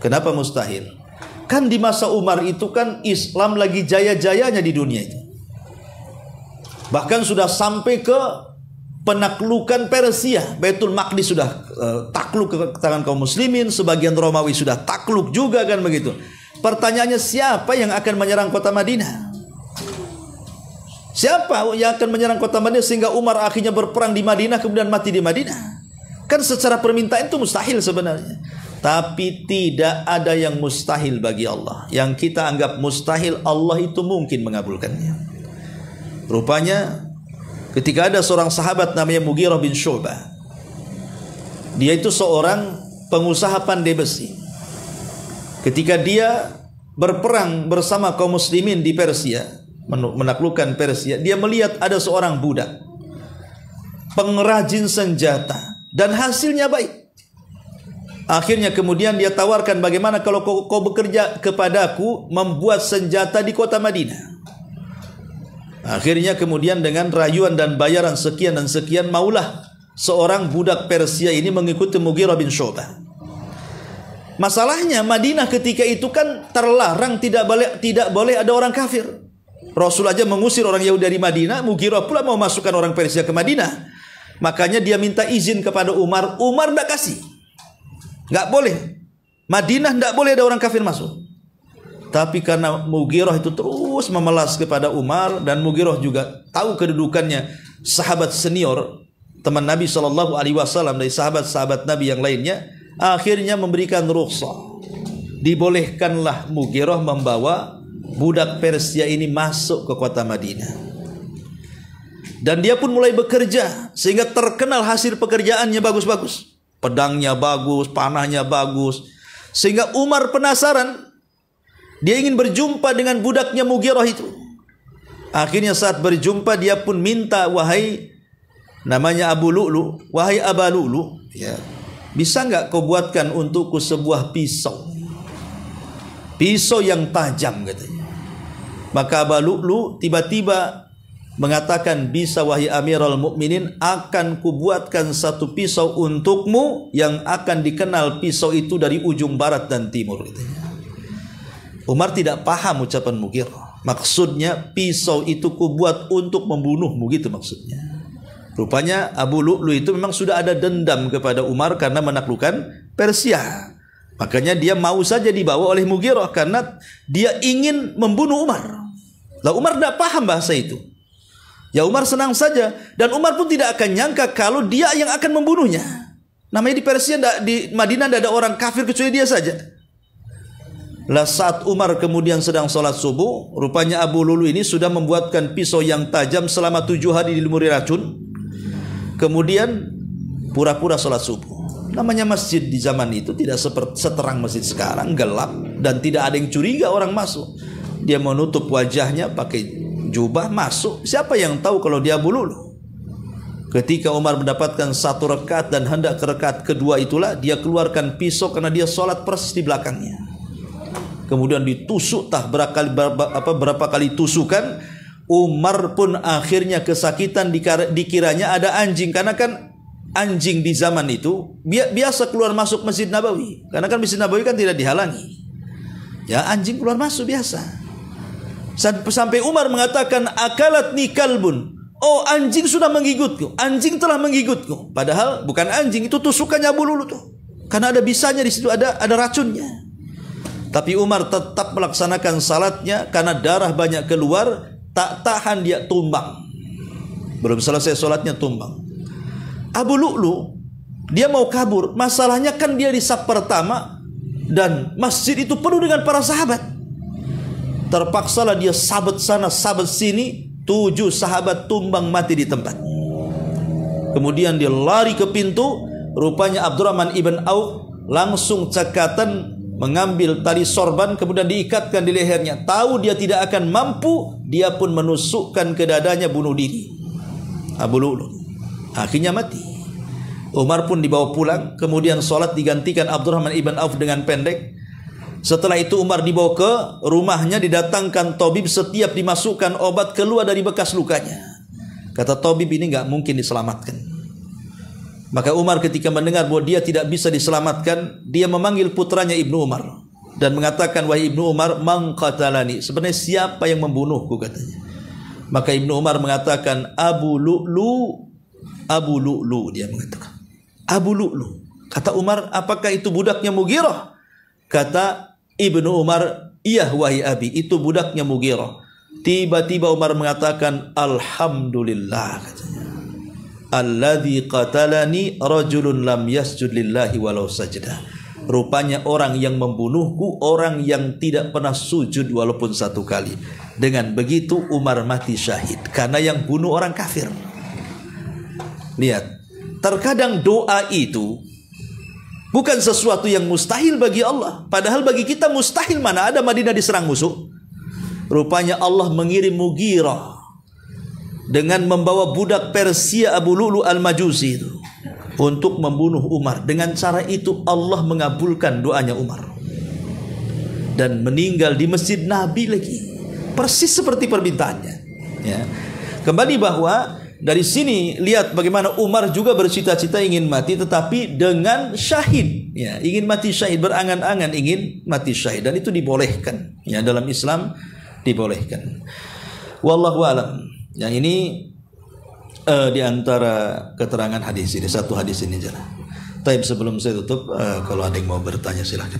Kenapa mustahil? Kan di masa Umar itu kan Islam lagi jaya-jayanya di dunia itu. Bahkan sudah sampai ke penaklukan Persia. Baitul Maqdis sudah takluk ke tangan kaum muslimin, sebagian Romawi sudah takluk juga kan begitu. Pertanyaannya, siapa yang akan menyerang kota Madinah? Siapa yang akan menyerang kota Madinah sehingga Umar akhirnya berperang di Madinah kemudian mati di Madinah? Kan secara permintaan itu mustahil sebenarnya. Tapi tidak ada yang mustahil bagi Allah. Yang kita anggap mustahil, Allah itu mungkin mengabulkannya. Rupanya ketika ada seorang sahabat namanya Mughirah bin Syu'bah. Dia itu seorang pengusaha pandai besi. Ketika dia berperang bersama kaum muslimin di Persia, menaklukkan Persia, dia melihat ada seorang budak pengrajin senjata dan hasilnya baik. Akhirnya kemudian dia tawarkan, bagaimana kalau kau bekerja kepadaku membuat senjata di kota Madinah. Akhirnya kemudian dengan rayuan dan bayaran sekian dan sekian, maulah seorang budak Persia ini mengikuti Mughirah bin Syu'bah. Masalahnya Madinah ketika itu kan terlarang, tidak boleh ada orang kafir. Rasul aja mengusir orang Yahudi dari Madinah, Mughirah pula mau masukkan orang Persia ke Madinah. Makanya dia minta izin kepada Umar, Umar tidak kasih. Nggak boleh. Madinah tidak boleh ada orang kafir masuk. Tapi karena Mughirah itu terus memelas kepada Umar, dan Mughirah juga tahu kedudukannya sahabat senior, teman Nabi SAW dari sahabat-sahabat Nabi yang lainnya, akhirnya memberikan rukhsah. Dibolehkanlah Mughirah membawa budak Persia ini masuk ke kota Madinah. Dan dia pun mulai bekerja sehingga terkenal hasil pekerjaannya bagus-bagus. Pedangnya bagus, panahnya bagus. Sehingga Umar penasaran. Dia ingin berjumpa dengan budaknya Mughirah itu. Akhirnya saat berjumpa dia pun minta, wahai namanya Abu Lu'lu, wahai Aba Lu'lu, ya, bisa nggak kau buatkan untukku sebuah pisau? Pisau yang tajam katanya. Maka Aba Lu'lu tiba-tiba mengatakan, bisa wahai Amirul Mukminin, akan kubuatkan satu pisau untukmu yang akan dikenal pisau itu dari ujung barat dan timur katanya. Umar tidak paham ucapan Mughirah. Maksudnya pisau itu kubuat untuk membunuhmu, gitu maksudnya. Rupanya Abu Lu'lu itu memang sudah ada dendam kepada Umar karena menaklukkan Persia. Makanya dia mau saja dibawa oleh Mughirah karena dia ingin membunuh Umar. Lah Umar tidak paham bahasa itu. Ya Umar senang saja, dan Umar pun tidak akan nyangka kalau dia yang akan membunuhnya. Namanya di Persia, di Madinah tidak ada orang kafir kecuali dia saja. Lah saat Umar kemudian sedang sholat subuh, rupanya Abu Lu'lu ini sudah membuatkan pisau yang tajam selama 7 hari dilumuri racun. Kemudian pura-pura sholat subuh. Namanya masjid di zaman itu tidak seterang masjid sekarang, gelap, dan tidak ada yang curiga orang masuk. Dia menutup wajahnya pakai jubah masuk. Siapa yang tahu kalau dia Abu Lu'lu? Ketika Umar mendapatkan 1 rakaat dan hendak ke rakaat kedua itulah dia keluarkan pisau karena dia sholat persis di belakangnya. Kemudian ditusuk berapa kali tusukan. Umar pun akhirnya kesakitan, dikiranya ada anjing, karena kan anjing di zaman itu biasa keluar masuk Masjid Nabawi, karena kan Masjid Nabawi kan tidak dihalangi. Ya, anjing keluar masuk biasa. Sampai Umar mengatakan, akalatni kalbun, oh anjing sudah menggigitku, anjing telah menggigitku. Padahal bukan anjing, itu tusukannya Abu Lu'lu tuh, karena ada bisanya di situ, ada racunnya. Tapi Umar tetap melaksanakan salatnya karena darah banyak keluar, tak tahan dia tumbang. Belum selesai salatnya tumbang. Abu Lu'lu dia mau kabur, masalahnya kan dia di saf pertama dan masjid itu penuh dengan para sahabat. Terpaksalah dia sabet sana sabet sini, 7 sahabat tumbang mati di tempat. Kemudian dia lari ke pintu, rupanya Abdurrahman ibn Auf langsung cekatan mengambil tali sorban kemudian diikatkan di lehernya. Tahu dia tidak akan mampu, dia pun menusukkan ke dadanya bunuh diri. Abu Lu'lu akhirnya mati. Umar pun dibawa pulang, kemudian sholat digantikan Abdurrahman ibn Auf dengan pendek. Setelah itu Umar dibawa ke rumahnya, didatangkan tabib, setiap dimasukkan obat keluar dari bekas lukanya. Kata tabib, ini nggak mungkin diselamatkan. Maka Umar ketika mendengar bahwa dia tidak bisa diselamatkan, dia memanggil putranya Ibnu Umar dan mengatakan, wahai Ibnu Umar, man qatalani, sebenarnya siapa yang membunuhku, katanya. Maka Ibnu Umar mengatakan, Abu Lu'lu, dia mengatakan, Abu Lu'lu. Kata Umar, apakah itu budaknya Mughirah? Kata Ibnu Umar, iya wahai abi, itu budaknya Mughirah. Tiba-tiba Umar mengatakan, alhamdulillah, katanya, alladzi qatalani rajulun lam yasjud lillahi walau sajdah. Rupanya orang yang membunuhku orang yang tidak pernah sujud walaupun satu kali. Dengan begitu Umar mati syahid karena yang bunuh orang kafir. Lihat, terkadang doa itu bukan sesuatu yang mustahil bagi Allah. Padahal bagi kita mustahil, mana ada Madinah diserang musuh. Rupanya Allah mengirim Mughirah dengan membawa budak Persia Abu Lu'lu al-Majusi itu untuk membunuh Umar. Dengan cara itu Allah mengabulkan doanya Umar dan meninggal di masjid Nabi lagi, persis seperti permintaannya, ya. Kembali bahwa dari sini lihat bagaimana Umar juga bercita-cita ingin mati, tetapi dengan syahid, ya, ingin mati syahid, berangan-angan ingin mati syahid, dan itu dibolehkan, ya, dalam Islam dibolehkan. Wallahu alam. Yang ini di antara keterangan hadis ini, satu hadis ini aja. Tapi sebelum saya tutup, kalau ada yang mau bertanya silahkan.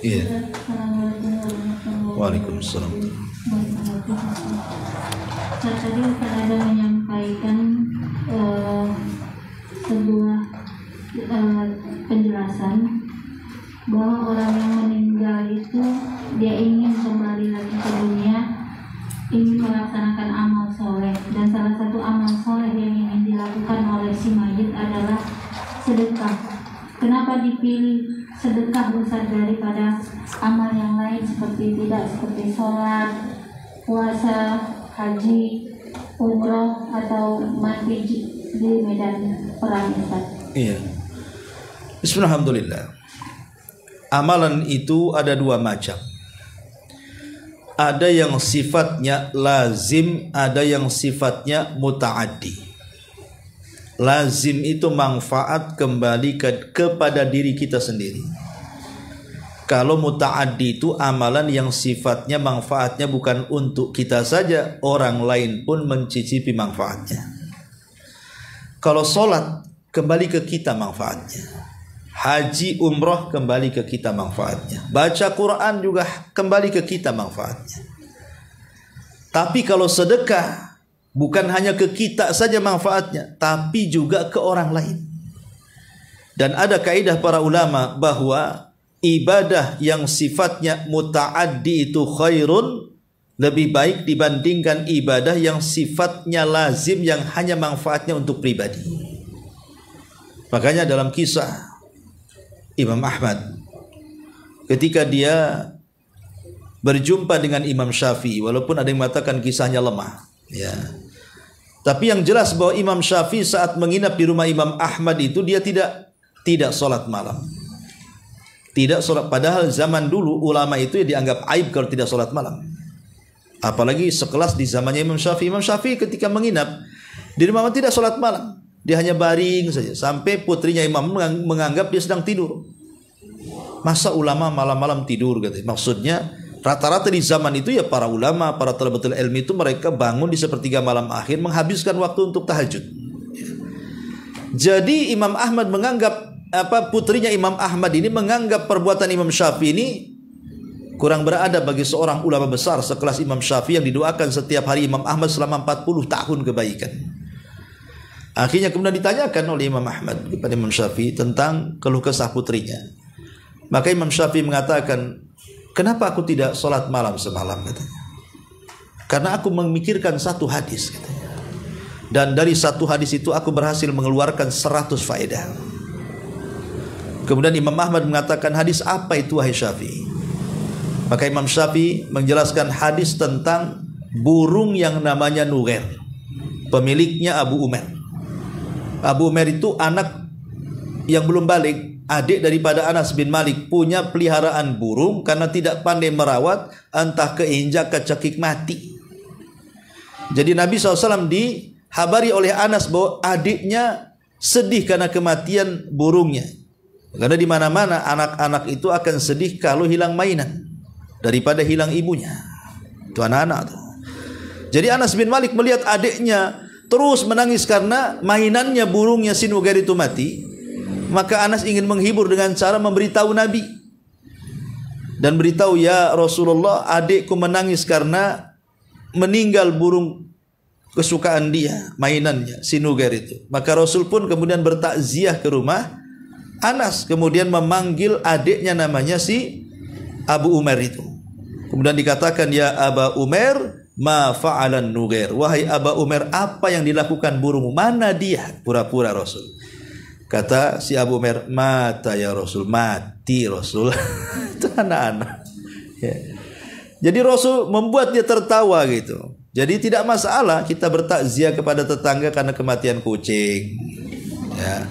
Iya. Waalaikumsalam. Tadi ada menyampaikan sebuah penjelasan bahwa orang yang meninggal itu dia ingin kembali lagi ke dunia, ingin melaksanakan amal soleh, dan salah satu amal soleh yang ingin dilakukan oleh si mayit adalah sedekah. Kenapa dipilih sedekah besar daripada amal yang lain seperti sholat, puasa, haji, umroh, atau mati di medan perang? Iya. Bismillahirrahmanirrahim. Amalan itu ada dua macam. Ada yang sifatnya lazim, ada yang sifatnya muta'addi. Lazim itu manfaat kembali kepada diri kita sendiri. Kalau muta'addi itu amalan yang sifatnya manfaatnya bukan untuk kita saja, orang lain pun mencicipi manfaatnya. Kalau sholat, kembali ke kita manfaatnya. Haji, umroh, kembali ke kita manfaatnya. Baca Quran juga kembali ke kita manfaatnya. Tapi kalau sedekah, bukan hanya ke kita saja manfaatnya, tapi juga ke orang lain. Dan ada kaidah para ulama bahwa ibadah yang sifatnya muta'addi itu khairun, lebih baik dibandingkan ibadah yang sifatnya lazim, yang hanya manfaatnya untuk pribadi. Makanya dalam kisah Imam Ahmad, ketika dia berjumpa dengan Imam Syafi'i, walaupun ada yang mengatakan kisahnya lemah, ya, tapi yang jelas bahwa Imam Syafi'i saat menginap di rumah Imam Ahmad itu dia tidak sholat malam, tidak sholat. Padahal zaman dulu ulama itu ya dianggap aib kalau tidak sholat malam, apalagi sekelas di zamannya Imam Syafi'i. Imam Syafi'i ketika menginap di rumah tidak sholat malam, dia hanya baring saja, sampai putrinya Imam menganggap dia sedang tidur. Masa ulama malam-malam tidur, gitu. Maksudnya rata-rata di zaman itu ya para ulama, para talabatul ilmi itu mereka bangun di sepertiga malam akhir, menghabiskan waktu untuk tahajud. Jadi Imam Ahmad menganggap, putrinya Imam Ahmad ini menganggap perbuatan Imam Syafi'i ini kurang beradab bagi seorang ulama besar sekelas Imam Syafi'i yang didoakan setiap hari Imam Ahmad selama 40 tahun kebaikan. Akhirnya kemudian ditanyakan oleh Imam Ahmad kepada Imam Syafi'i tentang keluh kesah putrinya. Maka Imam Syafi'i mengatakan, kenapa aku tidak sholat malam semalam, katanya. Karena aku memikirkan satu hadis, katanya. Dan dari satu hadis itu aku berhasil mengeluarkan 100 faedah. Kemudian Imam Ahmad mengatakan, hadis apa itu wahai Syafi'i? Maka Imam Syafi'i menjelaskan hadis tentang burung yang namanya Nughair, pemiliknya Abu Umair. Abu Umair itu anak yang belum balik, adik daripada Anas bin Malik, punya peliharaan burung. Karena tidak pandai merawat, entah keinjak kecekik mati. Jadi Nabi SAW dihabari oleh Anas bahwa adiknya sedih karena kematian burungnya. Karena di mana-mana anak-anak itu akan sedih kalau hilang mainan daripada hilang ibunya. Itu anak-anak tuh. Jadi Anas bin Malik melihat adiknya terus menangis karena mainannya burungnya si Nughair itu mati. Maka Anas ingin menghibur dengan cara memberitahu Nabi. Dan beritahu, ya Rasulullah, adikku menangis karena meninggal burung kesukaan dia, mainannya, si Nughair itu. Maka Rasul pun kemudian bertakziah ke rumah Anas. Kemudian memanggil adiknya namanya si Abu Umair itu. Kemudian dikatakan, ya Aba Umair, ma fa'alan Nughair. Wahai Aba Umair, apa yang dilakukan burung? Mana dia? Pura-pura Rasul. Kata si Abu Umair, mata ya Rasul, mati Rasul. Itu anak-anak. Ya. Jadi Rasul membuat dia tertawa gitu. Jadi tidak masalah kita bertakziah kepada tetangga karena kematian kucing. Ya.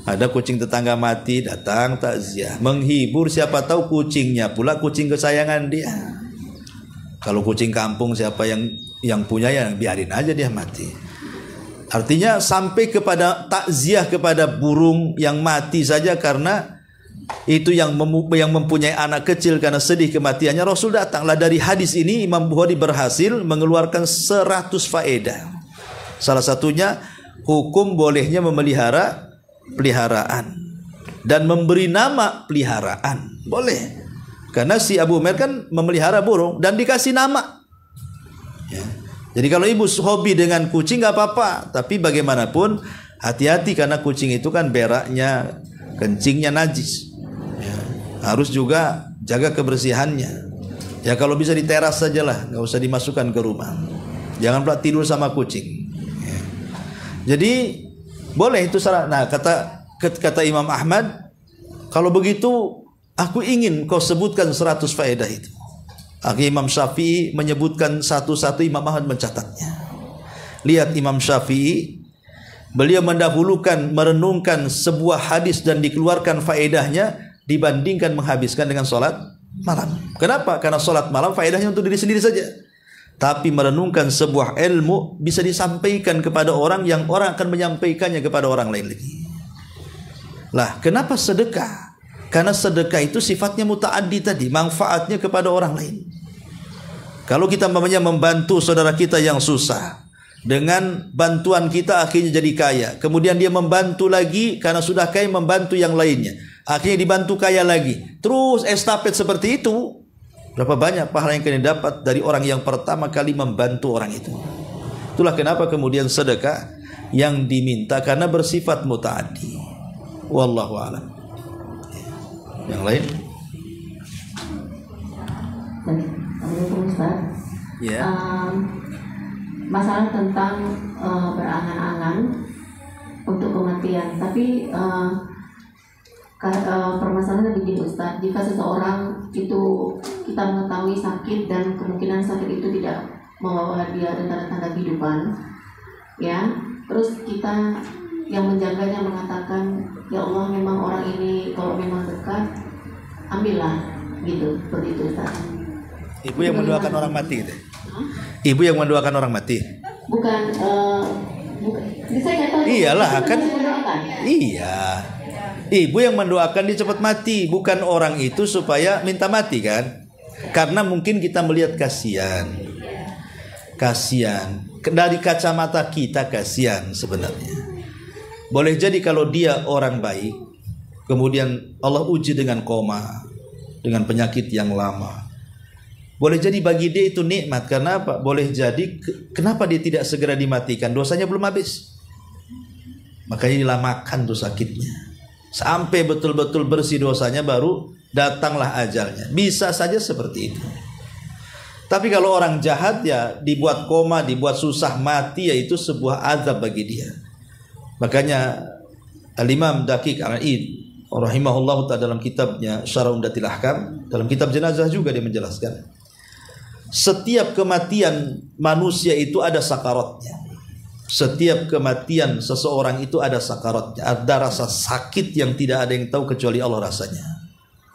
Ada kucing tetangga mati, datang takziah, menghibur, siapa tahu kucingnya pula kucing kesayangan dia. Kalau kucing kampung siapa yang punya, ya biarin aja dia mati. Artinya sampai kepada takziah kepada burung yang mati saja karena itu yang mempunyai anak kecil karena sedih kematiannya, Rasul datanglah. Dari hadis ini Imam Bukhari berhasil mengeluarkan 100 faedah. Salah satunya hukum bolehnya memelihara peliharaan dan memberi nama peliharaan boleh, karena si Abu Umair kan memelihara burung dan dikasih nama ya. Jadi kalau ibu hobi dengan kucing gak apa-apa, tapi bagaimanapun hati-hati karena kucing itu kan beraknya, kencingnya najis ya. Harus juga jaga kebersihannya ya. Kalau bisa di teras sajalah, gak usah dimasukkan ke rumah. Jangan pula tidur sama kucing ya. Jadi boleh itu salah. Nah, kata Imam Ahmad, kalau begitu aku ingin kau sebutkan 100 faedah itu. Akhirnya Imam Syafi'i menyebutkan satu-satu, Imam Ahmad mencatatnya. Lihat Imam Syafi'i, beliau mendahulukan merenungkan sebuah hadis dan dikeluarkan faedahnya dibandingkan menghabiskan dengan sholat malam. Kenapa? Karena sholat malam faedahnya untuk diri sendiri saja. Tapi merenungkan sebuah ilmu bisa disampaikan kepada orang yang orang akan menyampaikannya kepada orang lain lagi. Lah, kenapa sedekah? Karena sedekah itu sifatnya muta'addi tadi, manfaatnya kepada orang lain. Kalau kita membantu saudara kita yang susah, dengan bantuan kita akhirnya jadi kaya. Kemudian dia membantu lagi karena sudah kaya, membantu yang lainnya. Akhirnya dibantu kaya lagi. Terus estafet seperti itu. Berapa banyak pahala yang kalian dapat dari orang yang pertama kali membantu orang itu. Itulah kenapa kemudian sedekah yang diminta karena bersifat muta'addi. Wallahu a'lam. Yang lain? Assalamualaikum Ustaz. Ya. Masalah tentang berangan-angan untuk kematian. Tapi permasalahannya begini Ustaz, jika seseorang itu kita mengetahui sakit dan kemungkinan sakit itu tidak membawa dia tanda-tanda kehidupan, ya, terus kita yang menjaganya mengatakan, ya Allah memang orang ini kalau memang dekat, ambillah, gitu, seperti itu Ustaz. Ibu yang mendoakan orang mati itu? Ibu yang mendoakan orang mati? Bukan, saya nggak tahu. Iyalah kan? Iya. Ibu yang mendoakan dia cepat mati, bukan orang itu supaya minta mati kan? Karena mungkin kita melihat kasihan. Kasihan. Dari kacamata kita kasihan sebenarnya. Boleh jadi kalau dia orang baik, kemudian Allah uji dengan koma, dengan penyakit yang lama. Boleh jadi bagi dia itu nikmat. Karena apa? Boleh jadi kenapa dia tidak segera dimatikan? Dosanya belum habis. Makanya dilamakan tuh sakitnya. Sampai betul-betul bersih dosanya baru datanglah ajalnya. Bisa saja seperti itu. Tapi kalau orang jahat ya dibuat koma, dibuat susah mati, ya itu sebuah azab bagi dia. Makanya Al-Imam Daqiq Al-Id rahimahullah ta'ala dalam kitabnya Syarah Umdatil Ahkam, dalam kitab jenazah juga dia menjelaskan, setiap kematian manusia itu ada sakaratnya. Setiap kematian seseorang itu ada sakaratnya, ada rasa sakit yang tidak ada yang tahu kecuali Allah rasanya.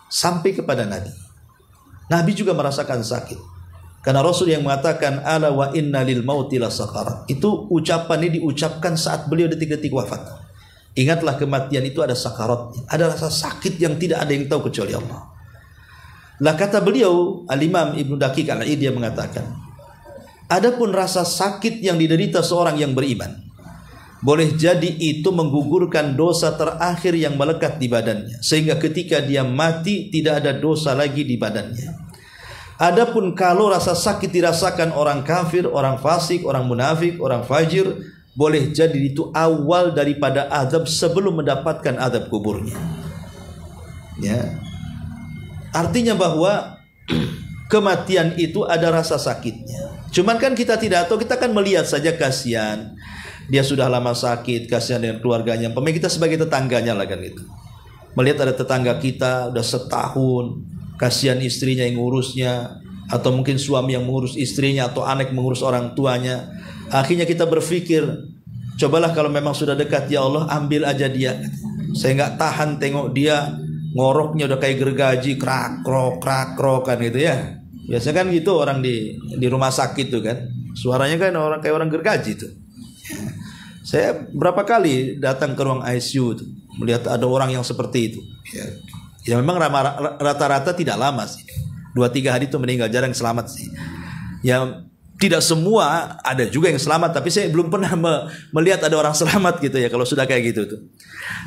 Sampai kepada Nabi. Nabi juga merasakan sakit. Karena Rasul yang mengatakan ala wa inna lil mauti la sakarat. Itu ucapan ini diucapkan saat beliau detik-detik wafat. Ingatlah kematian itu ada sakaratnya, ada rasa sakit yang tidak ada yang tahu kecuali Allah. Lah kata beliau Al-Imam Ibnu Daqiq Al-Id, dia mengatakan, adapun rasa sakit yang diderita seorang yang beriman, boleh jadi itu menggugurkan dosa terakhir yang melekat di badannya, sehingga ketika dia mati tidak ada dosa lagi di badannya. Adapun kalau rasa sakit dirasakan orang kafir, orang fasik, orang munafik, orang fajir, boleh jadi itu awal daripada azab sebelum mendapatkan azab kuburnya. Ya. Artinya bahwa kematian itu ada rasa sakitnya. Cuman kan kita tidak tahu, kita kan melihat saja kasihan. Dia sudah lama sakit, kasihan dengan keluarganya. Pemain kita sebagai tetangganya lah kan gitu. Melihat ada tetangga kita udah setahun, kasihan istrinya yang ngurusnya, atau mungkin suami yang mengurus istrinya, atau anak mengurus orang tuanya. Akhirnya kita berpikir, cobalah kalau memang sudah dekat, ya Allah ambil aja dia. Saya nggak tahan tengok dia ngoroknya udah kayak gergaji, krak-krok kan gitu ya. Biasanya kan gitu orang di rumah sakit tuh kan, suaranya kan orang kayak orang gergaji tuh. Saya berapa kali datang ke ruang ICU tuh, melihat ada orang yang seperti itu. Ya memang rata-rata tidak lama sih, 2-3 hari itu meninggal, jarang selamat sih. Ya tidak semua, ada juga yang selamat, tapi saya belum pernah melihat ada orang selamat gitu ya kalau sudah kayak gitu tuh.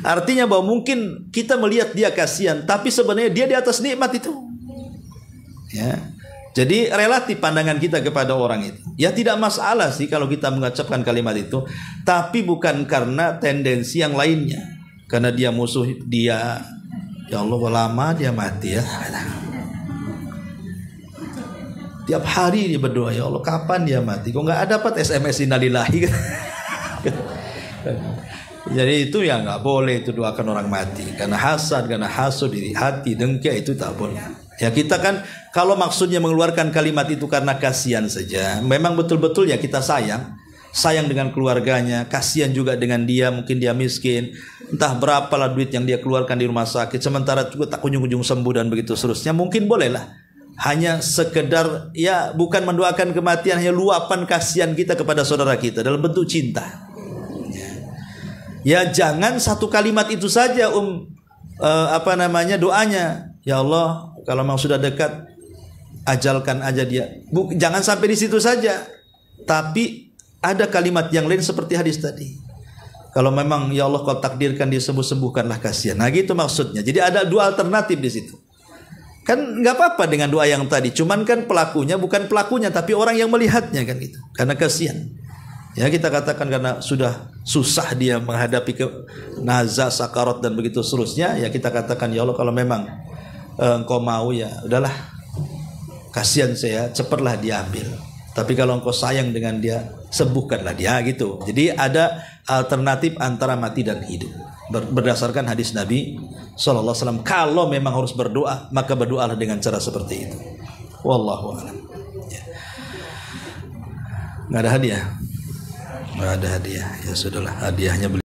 Artinya bahwa mungkin kita melihat dia kasihan, tapi sebenarnya dia di atas nikmat itu. Ya. Jadi relatif pandangan kita kepada orang itu. Ya tidak masalah sih kalau kita mengucapkan kalimat itu, tapi bukan karena tendensi yang lainnya. Karena dia musuh dia, ya Allah lama dia mati ya. Tiap hari dia berdoa, ya Allah kapan dia mati? Kok nggak dapat SMS innalillahi? Jadi itu ya nggak boleh itu doakan orang mati. Karena hasad, karena hasud di hati, dengki itu tak boleh. Ya kita kan kalau maksudnya mengeluarkan kalimat itu karena kasihan saja, memang betul-betul ya kita sayang dengan keluarganya, kasihan juga dengan dia, mungkin dia miskin, entah berapalah duit yang dia keluarkan di rumah sakit, sementara juga tak kunjung-kunjung sembuh dan begitu seterusnya, mungkin bolehlah. Hanya sekedar ya bukan mendoakan kematian, hanya luapan kasihan kita kepada saudara kita dalam bentuk cinta. Ya jangan satu kalimat itu saja doanya, ya Allah kalau memang sudah dekat ajalkan aja dia. Jangan sampai di situ saja. Tapi ada kalimat yang lain seperti hadis tadi. Kalau memang ya Allah kau takdirkan dia sembuh-sembuhkanlah kasihan. Nah gitu maksudnya. Jadi ada dua alternatif di situ. Kan nggak apa-apa dengan doa yang tadi. Cuman kan pelakunya bukan pelakunya, tapi orang yang melihatnya kan gitu. Karena kasihan. Ya kita katakan karena sudah susah dia menghadapi nazar, sakarat dan begitu seterusnya. Ya kita katakan ya Allah kalau memang engkau mau ya udahlah, kasihan saya, cepatlah diambil. Tapi kalau engkau sayang dengan dia, sembuhkanlah dia gitu. Jadi ada alternatif antara mati dan hidup berdasarkan hadis Nabi SAW. Kalau memang harus berdoa, maka berdoalah dengan cara seperti itu. Wallahu a'lam. Nggak ada hadiah, nggak ada hadiah. Ya sudahlah, hadiahnya beli.